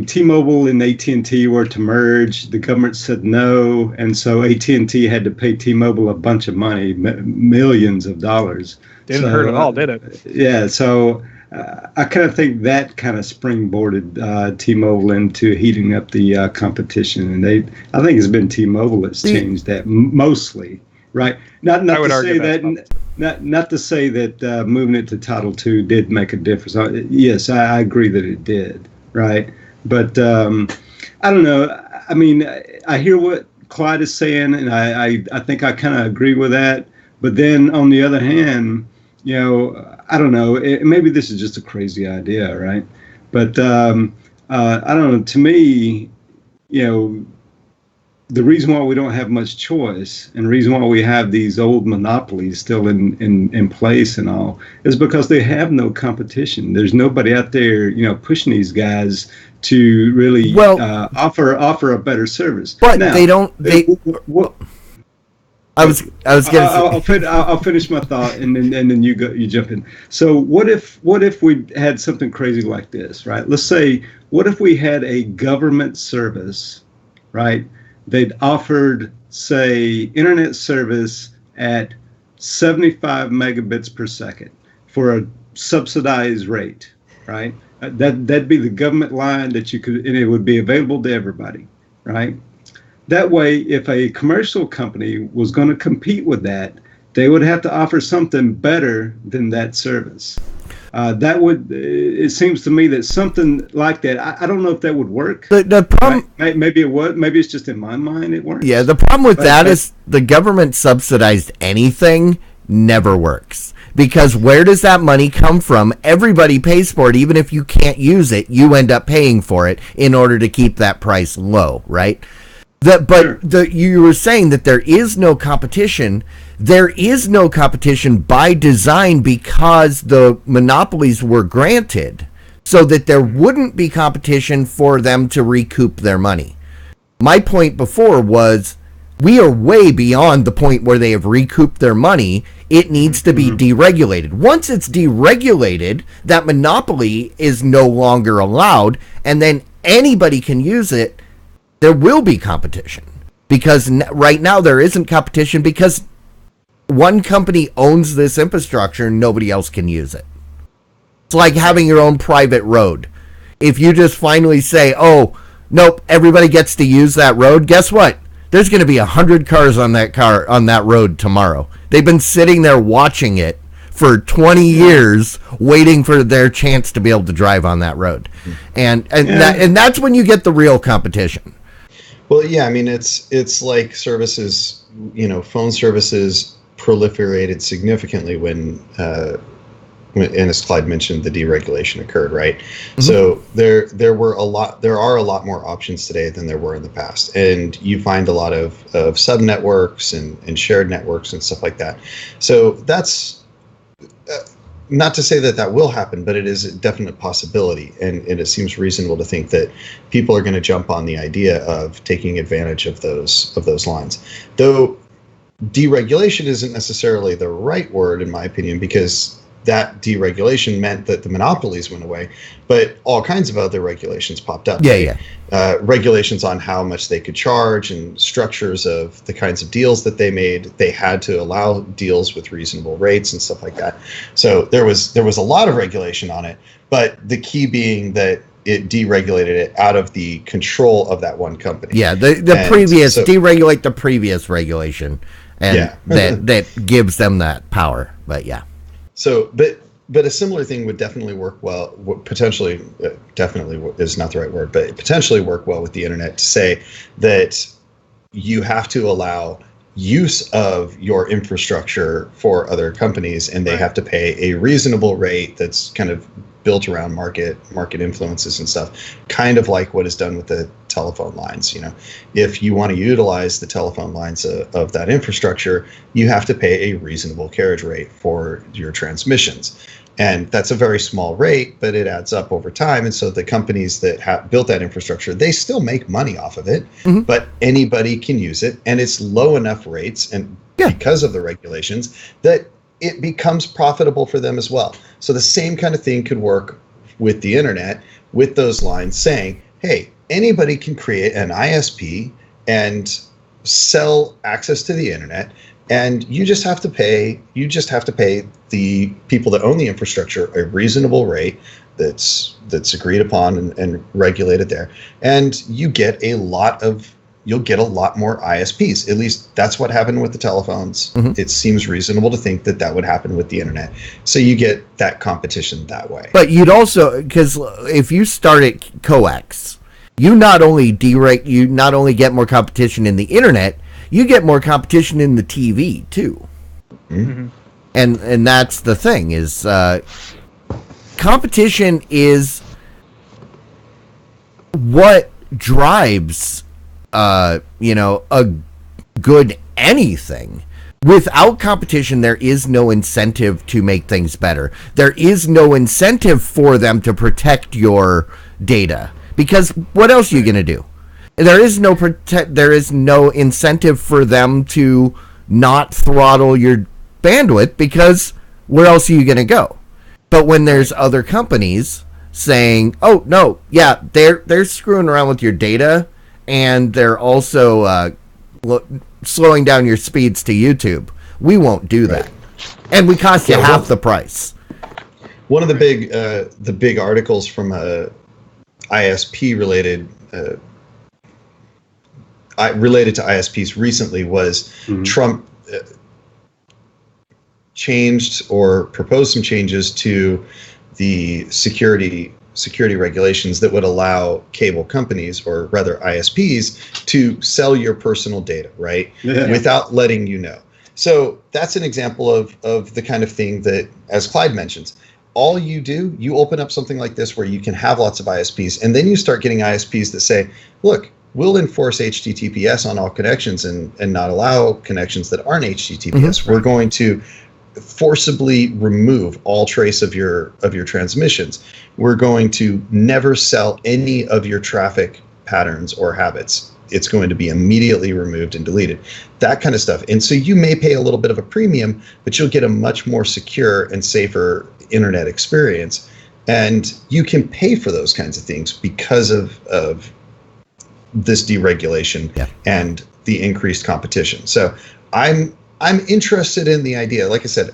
T-Mobile and AT&T were to merge. The government said no, and so AT&T had to pay T-Mobile a bunch of money, millions of dollars. Didn't hurt at all, did it? Yeah. So I kind of think that kind of springboarded T-Mobile into heating up the competition, and I think it's been T-Mobile that's changed that mostly, right? Not to say that, not to say that moving it to Title II did make a difference. Yes, I agree that it did, right? But I don't know. I mean, I hear what Clyde is saying, and I think I kind of agree with that. But then on the other hand, I don't know. Maybe this is just a crazy idea, right? But I don't know. To me, the reason why we don't have much choice, and the reason why we have these old monopolies still in place and all, is because they have no competition. There's nobody out there, pushing these guys to really offer a better service. But now, they don't. I was gonna. I'll finish my thought, and then you jump in. So what if we had something crazy like this, right? Let's say, what if we had a government service, right? They'd offered, say, internet service at 75 megabits per second for a subsidized rate, right? That'd be the government line that you could, and it would be available to everybody, right? That way, if a commercial company was going to compete with that, they would have to offer something better than that service. It seems to me that something like that, I don't know if that would work. The problem, right? Maybe it would. Maybe it's just in my mind it works. Yeah, the problem with that is the government subsidized anything never works. Because where does that money come from? Everybody pays for it. Even if you can't use it, you end up paying for it in order to keep that price low, right? You were saying that there is no competition. There is no competition by design because the monopolies were granted so that there wouldn't be competition for them to recoup their money. My point before was we are way beyond the point where they have recouped their money. It needs to be deregulated. Once it's deregulated, that monopoly is no longer allowed, and then anybody can use it. There will be competition because right now there isn't competition because one company owns this infrastructure and nobody else can use it. It's like having your own private road. If you just finally say, oh, nope, everybody gets to use that road, guess what? There's going to be 100 cars on that road tomorrow. They've been sitting there watching it for 20 years waiting for their chance to be able to drive on that road. And that's when you get the real competition. Well, yeah, I mean, it's like services, phone services proliferated significantly when and as Clyde mentioned, the deregulation occurred, right? Mm-hmm. So there are a lot more options today than there were in the past. And you find a lot of sub networks and shared networks and stuff like that. So that's not to say that will happen, but it is a definite possibility. And it seems reasonable to think that people are going to jump on the idea of taking advantage of those lines. Though deregulation isn't necessarily the right word, in my opinion, because that deregulation meant that the monopolies went away, but all kinds of other regulations popped up. Yeah. Regulations on how much they could charge and structures of the kinds of deals that they made. They had to allow deals with reasonable rates and stuff like that. So there was a lot of regulation on it, but the key being that it deregulated it out of the control of that one company. Yeah, deregulate the previous regulation, and that gives them that power. But yeah. So, but a similar thing would definitely work well. Potentially, definitely is not the right word, but potentially work well with the internet to say that you have to allow use of your infrastructure for other companies, and they have to pay a reasonable rate that's kind of built around market influences and stuff, kind of like what is done with the telephone lines. If you want to utilize the telephone lines of that infrastructure, you have to pay a reasonable carriage rate for your transmissions. And that's a very small rate, but it adds up over time. And so the companies that have built that infrastructure, they still make money off of it, but anybody can use it. And it's low enough rates, and because of the regulations, that it becomes profitable for them as well. So the same kind of thing could work with the internet, with those lines saying, hey, anybody can create an ISP and sell access to the internet, and you just have to pay the people that own the infrastructure a reasonable rate that's agreed upon and regulated there. And you get you'll get a lot more ISPs. At least that's what happened with the telephones. It seems reasonable to think that would happen with the internet. So you get that competition that way. But you'd also, because if you start at coax, you not only get more competition in the internet, you get more competition in the TV too. And that's the thing is, competition is what drives a good anything. Without competition, there is no incentive to make things better. There is no incentive for them to protect your data, because what else are you going to do? There is no incentive for them to not throttle your bandwidth, because where else are you going to go? But when there's other companies saying, "Oh no, yeah, they're screwing around with your data, and they're also slowing down your speeds to YouTube. We won't do that, and we cost you half the price." One of the big articles from ISP related to ISPs recently was Trump changed or proposed some changes to the security regulations that would allow cable companies, or rather ISPs, to sell your personal data, right? Without letting you know. So that's an example of the kind of thing that, as Clyde mentions, all you do, you open up something like this where you can have lots of ISPs, and then you start getting ISPs that say, look, we'll enforce HTTPS on all connections and not allow connections that aren't HTTPS. We're going to forcibly remove all trace of your transmissions. We're going to never sell any of your traffic patterns or habits. It's going to be immediately removed and deleted. That kind of stuff. And so you may pay a little bit of a premium, but you'll get a much more secure and safer internet experience. And you can pay for those kinds of things because of this deregulation and the increased competition. So I'm interested in the idea. Like I said,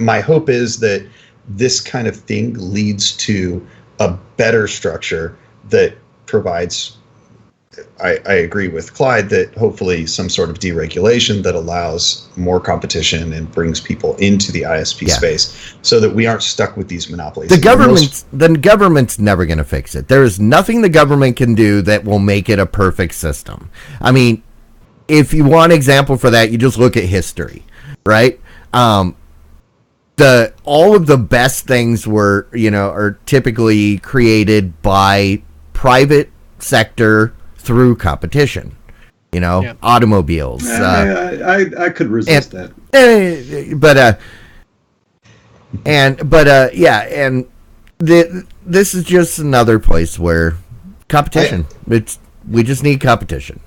my hope is that this kind of thing leads to a better structure that provides, I agree with Clyde, that hopefully some sort of deregulation that allows more competition and brings people into the ISP space, so that we aren't stuck with these monopolies. The government's never going to fix it. There is nothing the government can do that will make it a perfect system. I mean, if you want an example for that, you just look at history, right? All of the best things are typically created by private sector through competition. Automobiles. I could resist that. This is just another place where competition. We just need competition.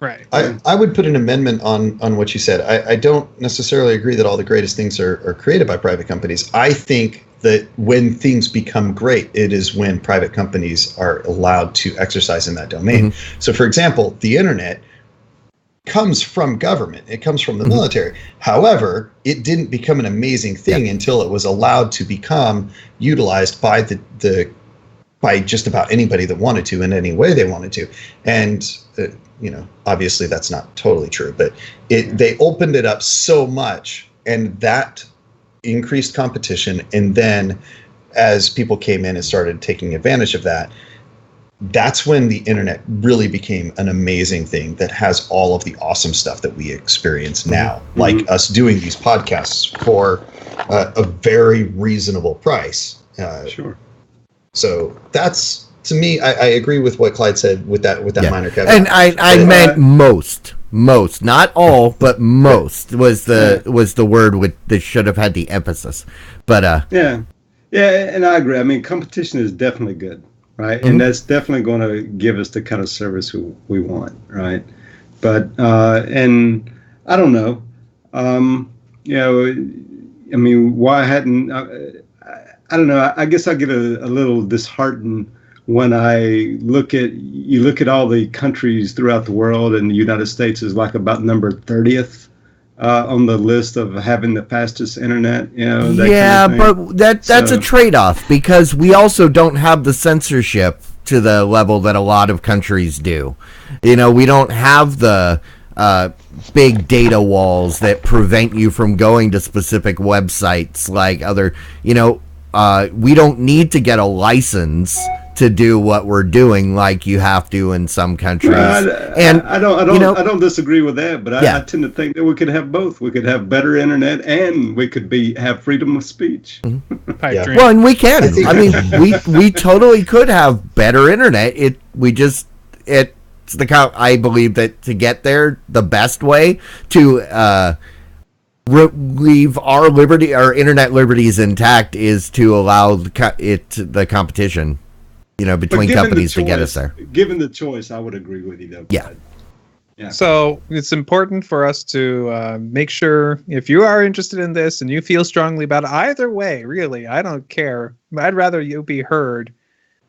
Right. I would put an amendment on what you said. I don't necessarily agree that all the greatest things are created by private companies. I think that when things become great, it is when private companies are allowed to exercise in that domain. So, for example, the internet comes from government. It comes from the military. However, it didn't become an amazing thing until it was allowed to become utilized by by just about anybody that wanted to in any way they wanted to. And obviously that's not totally true, but they opened it up so much, and that increased competition. And then as people came in and started taking advantage of that, that's when the internet really became an amazing thing that has all of the awesome stuff that we experience now, like us doing these podcasts for a very reasonable price. Sure. So that's, to me, I agree with what Clyde said with that minor caveat. And I meant most, not all, but most was the word that should have had the emphasis. But yeah, and I agree. I mean, competition is definitely good, right? And that's definitely going to give us the kind of service we want, right? But and I don't know, I mean, why hadn't I don't know. I guess I get a little disheartened when I look at all the countries throughout the world, and the United States is like about number 30th on the list of having the fastest internet. That kind of thing. But that's a trade-off, because we also don't have the censorship to the level that a lot of countries do. We don't have the big data walls that prevent you from going to specific websites like other. We don't need to get a license to do what we're doing like you have to in some countries. And I don't disagree with that, but I tend to think that we could have both. We could have better internet, and we could have freedom of speech. Well, and we can. I mean, we totally could have better internet. I believe that to get there, the best way to leave our internet liberties intact is to allow the competition, between companies to get us there. Given the choice, I would agree with you though. Yeah. So it's important for us to make sure, if you are interested in this and you feel strongly about it, either way, really, I don't care. I'd rather you be heard.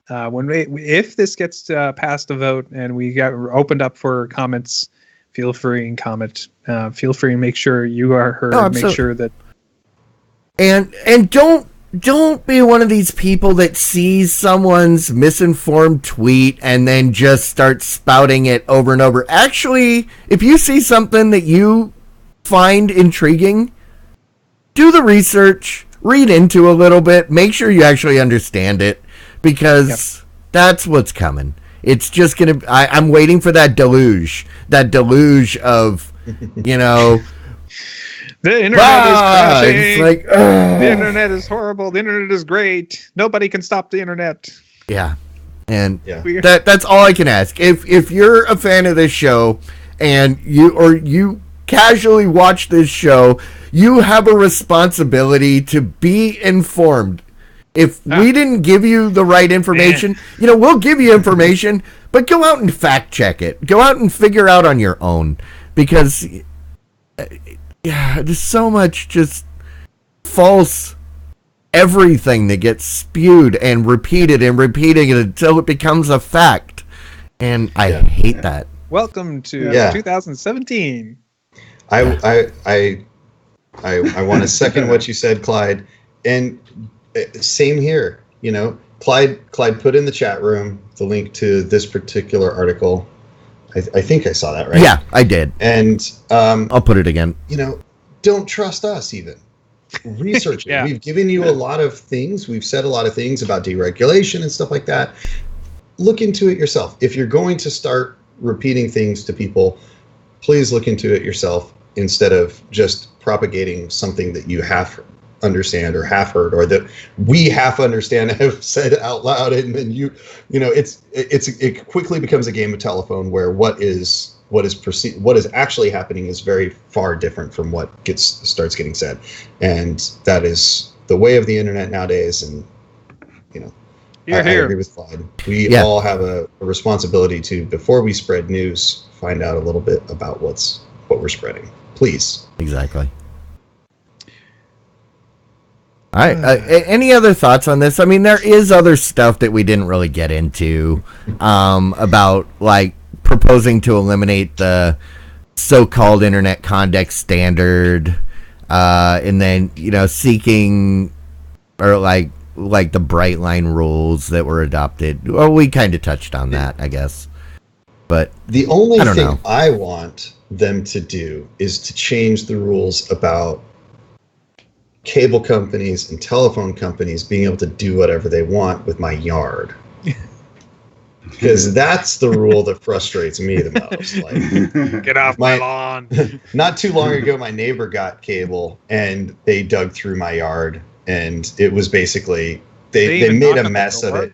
If this gets past a vote and we got opened up for comments, feel free and comment. Feel free and make sure you are heard. Make sure that. And don't be one of these people that sees someone's misinformed tweet and then just starts spouting it over and over. Actually, if you see something that you find intriguing, do the research, read into a little bit, make sure you actually understand it, because that's what's coming. It's just going to... I'm waiting for that deluge of, the internet is crashing. It's like, the internet is horrible. The internet is great. Nobody can stop the internet. Yeah. And that's all I can ask. If you're a fan of this show and you casually watch this show, you have a responsibility to be informed. If we didn't give you the right information, we'll give you information, but go out and fact check it. Go out and figure out on your own, because there's so much just false everything that gets spewed and repeated until it becomes a fact. And I hate that. Welcome to 2017. I want to second what you said, Clyde. And same here. Clyde put in the chat room the link to this particular article. I think I saw that, right? Yeah, I did. And I'll put it again. Don't trust us even. Research it. We've given you a lot of things. We've said a lot of things about deregulation and stuff like that. Look into it yourself. If you're going to start repeating things to people, please look into it yourself instead of just propagating something that you half understand or half heard, or that we half understand and have said out loud, and then it quickly becomes a game of telephone where what is actually happening is very far different from what starts getting said. And that is the way of the internet nowadays. And You're I here. agree with Clyde. We all have a responsibility to, before we spread news, find out a little bit about what we're spreading. Please. Exactly. All right. Any other thoughts on this? I mean, there is other stuff that we didn't really get into about like proposing to eliminate the so-called internet context standard, and then seeking or like the bright line rules that were adopted. Well, we kind of touched on that, I guess. But the only thing I want them to do is to change the rules about cable companies and telephone companies being able to do whatever they want with my yard. Because that's the rule that frustrates me the most. Like, get off my lawn. Not too long ago, my neighbor got cable and they dug through my yard, and it was basically they made a mess of it.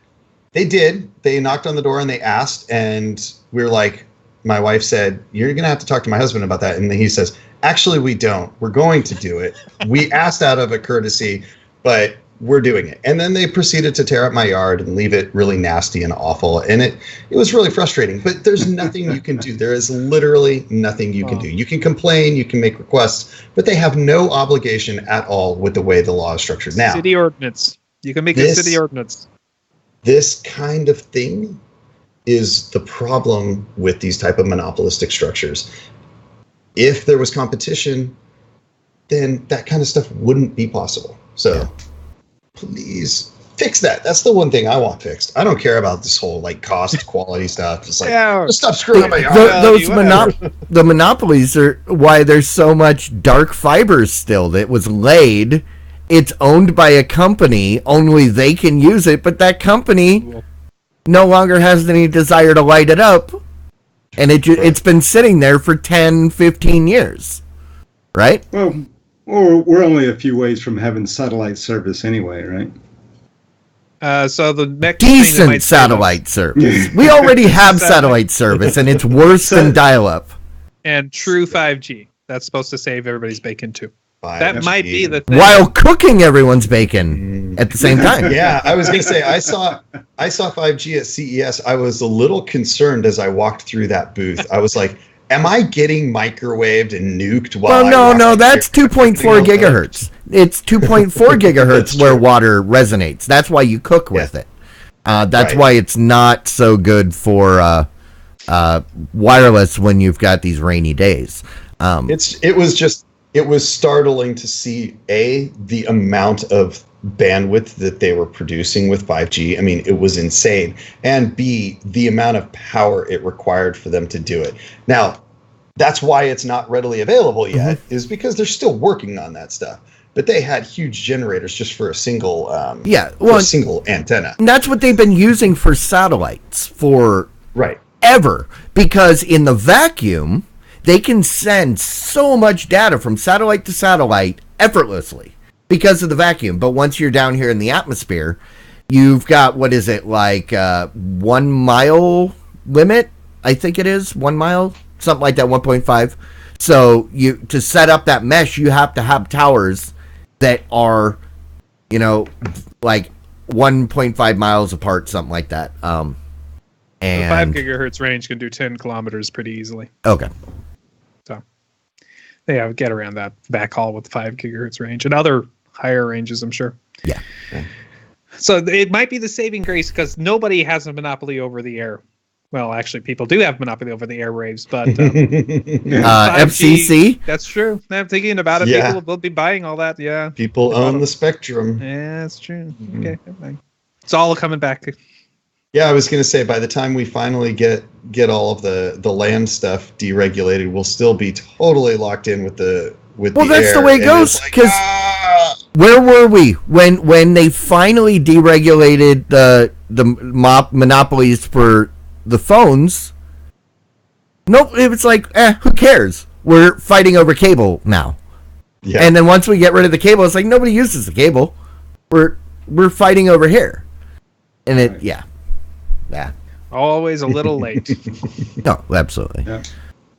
They did. They knocked on the door and they asked, and we were like, my wife said, "You're gonna have to talk to my husband about that." And then he says, "Actually, we don't. We're going to do it. We asked out of a courtesy, but we're doing it." And then they proceeded to tear up my yard and leave it really nasty and awful. And it was really frustrating, but there's nothing you can do. There is literally nothing you can do. You can complain, you can make requests, but they have no obligation at all with the way the law is structured now. City ordinance. You can make a city ordinance. This kind of thing is the problem with these type of monopolistic structures. If there was competition, then that kind of stuff wouldn't be possible. So please fix that. That's the one thing I want fixed. I don't care about this whole like cost quality stuff. It's like, just stop screwing up my yard. The monopolies are why there's so much dark fibers still that was laid. It's owned by a company. Only they can use it, but that company no longer has any desire to light it up. And it's been sitting there for 10, 15 years. Right? Well, we're only a few ways from having satellite service anyway, right? So the next decent satellite service. We already have satellite service, and it's worse than dial-up. And true 5G. That's supposed to save everybody's bacon too. 5G. That might be the thing. While cooking everyone's bacon at the same time. Yeah, I was going to say, I saw 5G at CES. I was a little concerned as I walked through that booth. I was like, am I getting microwaved and nuked while no, that's 2.4 gigahertz. It's 2.4 gigahertz where water resonates. That's why you cook with it. That's why it's not so good for wireless when you've got these rainy days. It was startling to see the amount of bandwidth that they were producing with 5G. I mean, it was insane. And B, the amount of power it required for them to do it. Now, that's why it's not readily available yet, is because they're still working on that stuff. But they had huge generators just for a single a single antenna. And that's what they've been using for satellites for ever. Because in the vacuum, they can send so much data from satellite to satellite effortlessly because of the vacuum. But once you're down here in the atmosphere, you've got, 1 mile limit? I think it is 1 mile, something like that, 1.5. So to set up that mesh, you have to have towers that are, like 1.5 miles apart, something like that. And the 5 gigahertz range can do 10 kilometers pretty easily. Okay. So, yeah, get around that backhaul with 5 gigahertz range and other higher ranges, I'm sure. Yeah. So it might be the saving grace because nobody has a monopoly over the air. Well, actually, people do have monopoly over the airwaves, but 5G, FCC. That's true. I'm thinking about it. People will be buying all that. Yeah, people own the spectrum. Yeah, that's true. Okay, it's all coming back. Yeah, I was going to say by the time we finally get all of the land stuff deregulated, we'll still be totally locked in with the that's the way it goes. Because where were we when they finally deregulated the monopolies for the phones? Nope, it was like, who cares? We're fighting over cable now. Yeah. And then once we get rid of the cable, it's like nobody uses the cable. We're fighting over here. And yeah. Always a little late. No, absolutely. Yeah.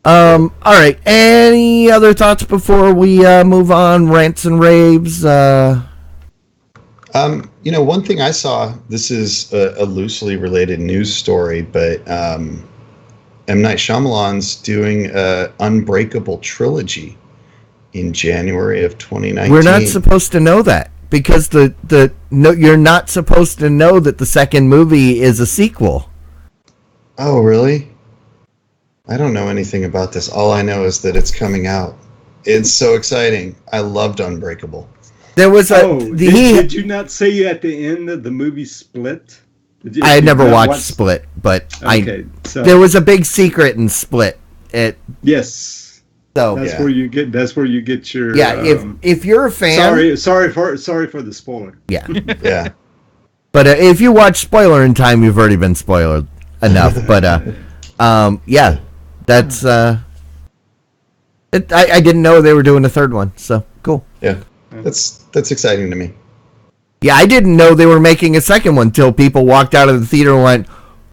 All right. Any other thoughts before we move on? Rants and raves. One thing I saw, this is a loosely related news story, but M. Night Shyamalan's doing an Unbreakable trilogy in January of 2019. We're not supposed to know that because you're not supposed to know that the second movie is a sequel. Oh, really? I don't know anything about this. All I know is that it's coming out. It's so exciting. I loved Unbreakable. There was did you not say at the end of the movie Split? I had never watched Split, but there was a big secret in Split. Yes. So that's where you get your if you're a fan. Sorry for the spoiler. Yeah. Yeah. But if you watch spoiler in time, you've already been spoiled enough. But that's I didn't know they were doing a third one. So cool. Yeah. That's exciting to me. Yeah, I didn't know they were making a second one till people walked out of the theater and went,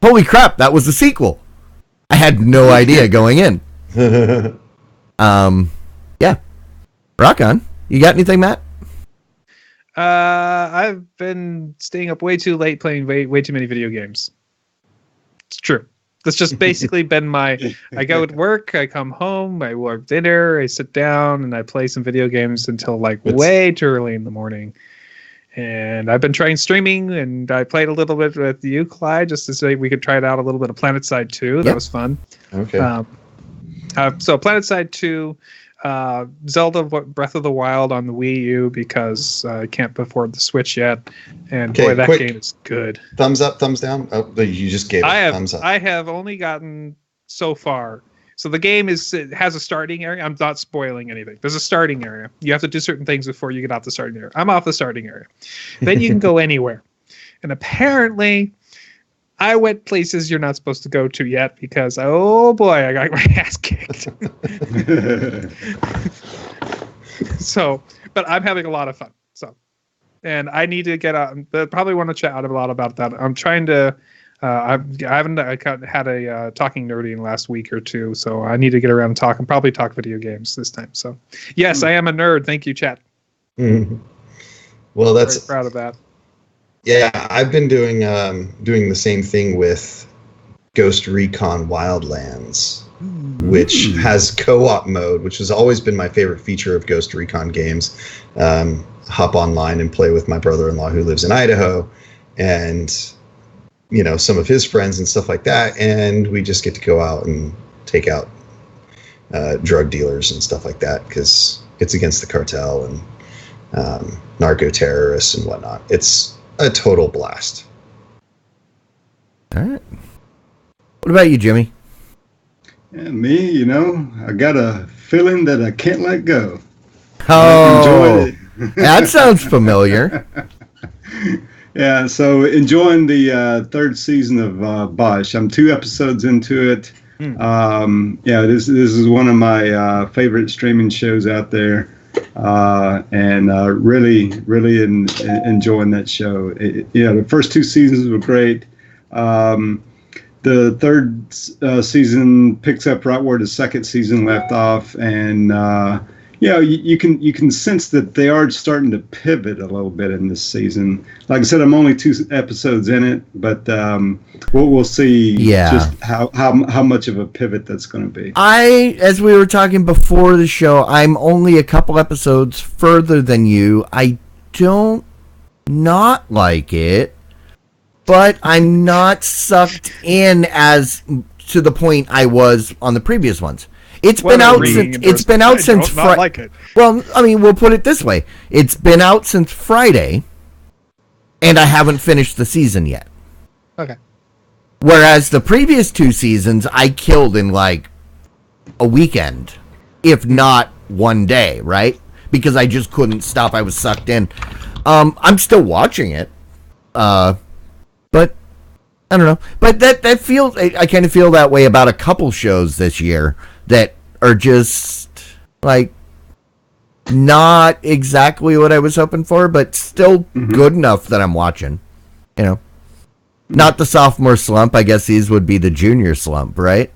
"Holy crap, that was the sequel." I had no idea going in. Yeah. Rock on. You got anything, Matt? I've been staying up way too late playing way too many video games. It's true. That's just basically been I go to work, I come home, I work dinner, I sit down, and I play some video games until way too early in the morning. And I've been trying streaming, and I played a little bit with you, Clyde, just to say we could try it out a little bit of PlanetSide 2. That was fun. Okay. So PlanetSide 2, Zelda Breath of the Wild on the Wii U because I can't afford the Switch yet. And boy, that game is good. Thumbs up, thumbs down? Oh, you just gave it thumbs up. I have only gotten so far. So the game it has a starting area. I'm not spoiling anything. There's a starting area. You have to do certain things before you get off the starting area. I'm off the starting area. Then you can go anywhere. And apparently, I went places you're not supposed to go to yet because, oh boy, I got my ass kicked. But I'm having a lot of fun. And I need to get out. Probably want to chat out a lot about that. I'm trying to. I haven't had a talking nerdy in the last week or two, so I need to get around and probably talk video games this time. So, yes, I am a nerd. Thank you, chat. Mm-hmm. Well, that's very proud of that. Yeah, I've been doing the same thing with Ghost Recon Wildlands, which has co-op mode, which has always been my favorite feature of Ghost Recon games. Hop online and play with my brother-in-law who lives in Idaho, and some of his friends and stuff like that, and we just get to go out and take out drug dealers and stuff like that because it's against the cartel and narco terrorists and whatnot. It's a total blast. All right. What about you, Jimmy? Yeah, me, I got a feeling that I can't let go. Oh, that sounds familiar. Yeah, so enjoying the third season of Bosch. I'm 2 episodes into it. This is one of my favorite streaming shows out there, and really enjoying that show. The first 2 seasons were great. The third season picks up right where the second season left off, and you can sense that they are starting to pivot a little bit in this season. Like I said, I'm only 2 episodes in it, but we'll see just how much of a pivot that's going to be. As we were talking before the show, I'm only a couple episodes further than you. I don't not like it, but I'm not sucked in as to the point I was on the previous ones. It's been out since Friday. Like it. Well, I mean, we'll put it this way. It's been out since Friday, and I haven't finished the season yet. Okay. Whereas the previous 2 seasons, I killed in like a weekend, if not one day, right? Because I just couldn't stop. I was sucked in. I'm still watching it, but I don't know. But that feels. I kind of feel that way about a couple shows this year that are just like not exactly what I was hoping for, but still good enough that I'm watching. Not the sophomore slump. I guess these would be the junior slump, right?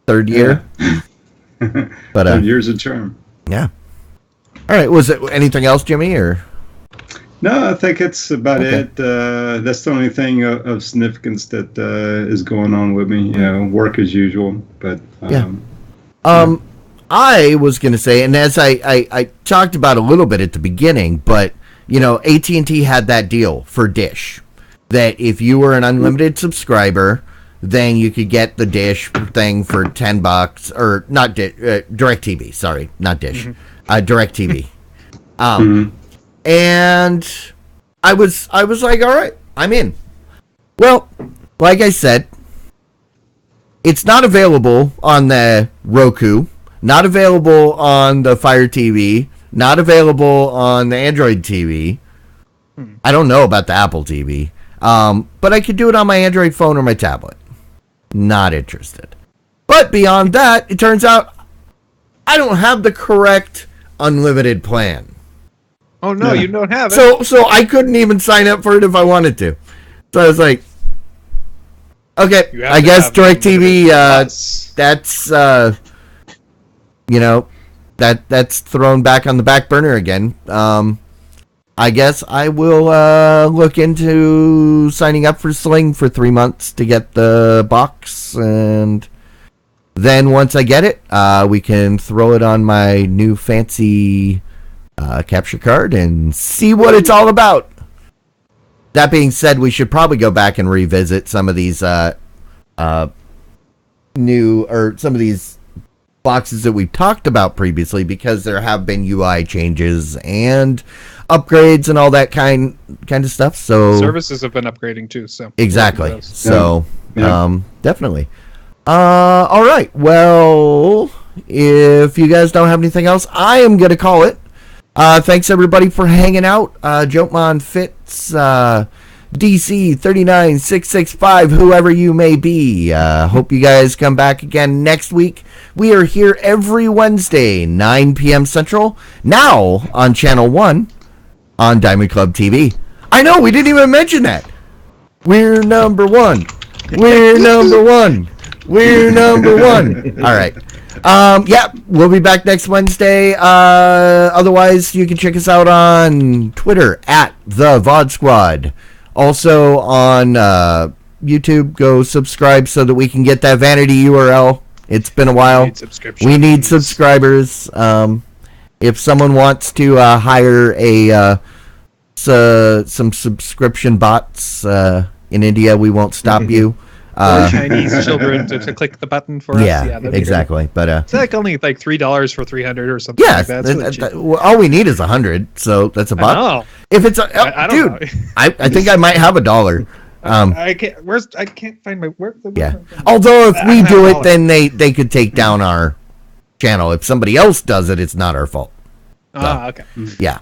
Third year. Yeah. But 3 years of charm. Yeah. All right. Was it anything else, Jimmy? Or No, I think it's about Okay. it. That's the only thing of significance that is going on with me. Work as usual. But Yeah. I was going to say, and as I talked about a little bit at the beginning, but, AT&T had that deal for Dish, that if you were an unlimited subscriber, then you could get the Dish thing for $10, or not DirecTV, sorry, not Dish, DirecTV. And I was like, all right, I'm in. Well, like I said, it's not available on the Roku, not available on the Fire TV, not available on the Android TV. I don't know about the Apple TV, but I could do it on my Android phone or my tablet. Not interested. But beyond that, it turns out I don't have the correct unlimited plan. Oh no, you don't have it. So I couldn't even sign up for it if I wanted to. So I was like, okay, I guess DirecTV, that's thrown back on the back burner again. I guess I will look into signing up for Sling for 3 months to get the box, and then once I get it, we can throw it on my new fancy capture card and see what it's all about. That being said, we should probably go back and revisit some of these these boxes that we've talked about previously, because there have been UI changes and upgrades and all that kind of stuff. So services have been upgrading too. So exactly. So definitely. All right. Well, if you guys don't have anything else, I am gonna call it. Thanks everybody for hanging out. Jotmon Fitz, DC 39665, whoever you may be. Hope you guys come back again next week. We are here every Wednesday, 9 p.m. Central, now on Channel 1 on Diamond Club TV. I know, we didn't even mention that. We're number one. We're number one. We're number one. All right. Yeah, we'll be back next Wednesday. Otherwise, you can check us out on Twitter at The VOD Squad. Also on YouTube, go subscribe so that we can get that vanity URL. It's been a while. We need subscribers. If someone wants to hire some subscription bots in India, we won't stop you. Chinese children to click the button for us. Yeah, exactly. But it's like only like $3 for 300 or something. Yeah, like that. All we need is 100, so that's a bot. I know. If it's I don't dude, know. I think I might have $1. I can't find my where. Yeah. Although if we do it, then they could take down our channel. If somebody else does it, it's not our fault. Okay. Yeah.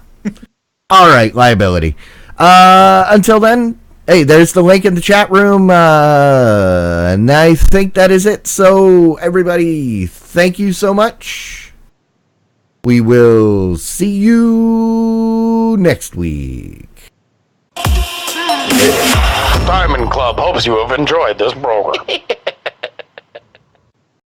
All right, liability. Until then, hey, there's the link in the chat room, and I think that is it. So everybody, thank you so much. We will see you next week. Diamond Club hopes you have enjoyed this program.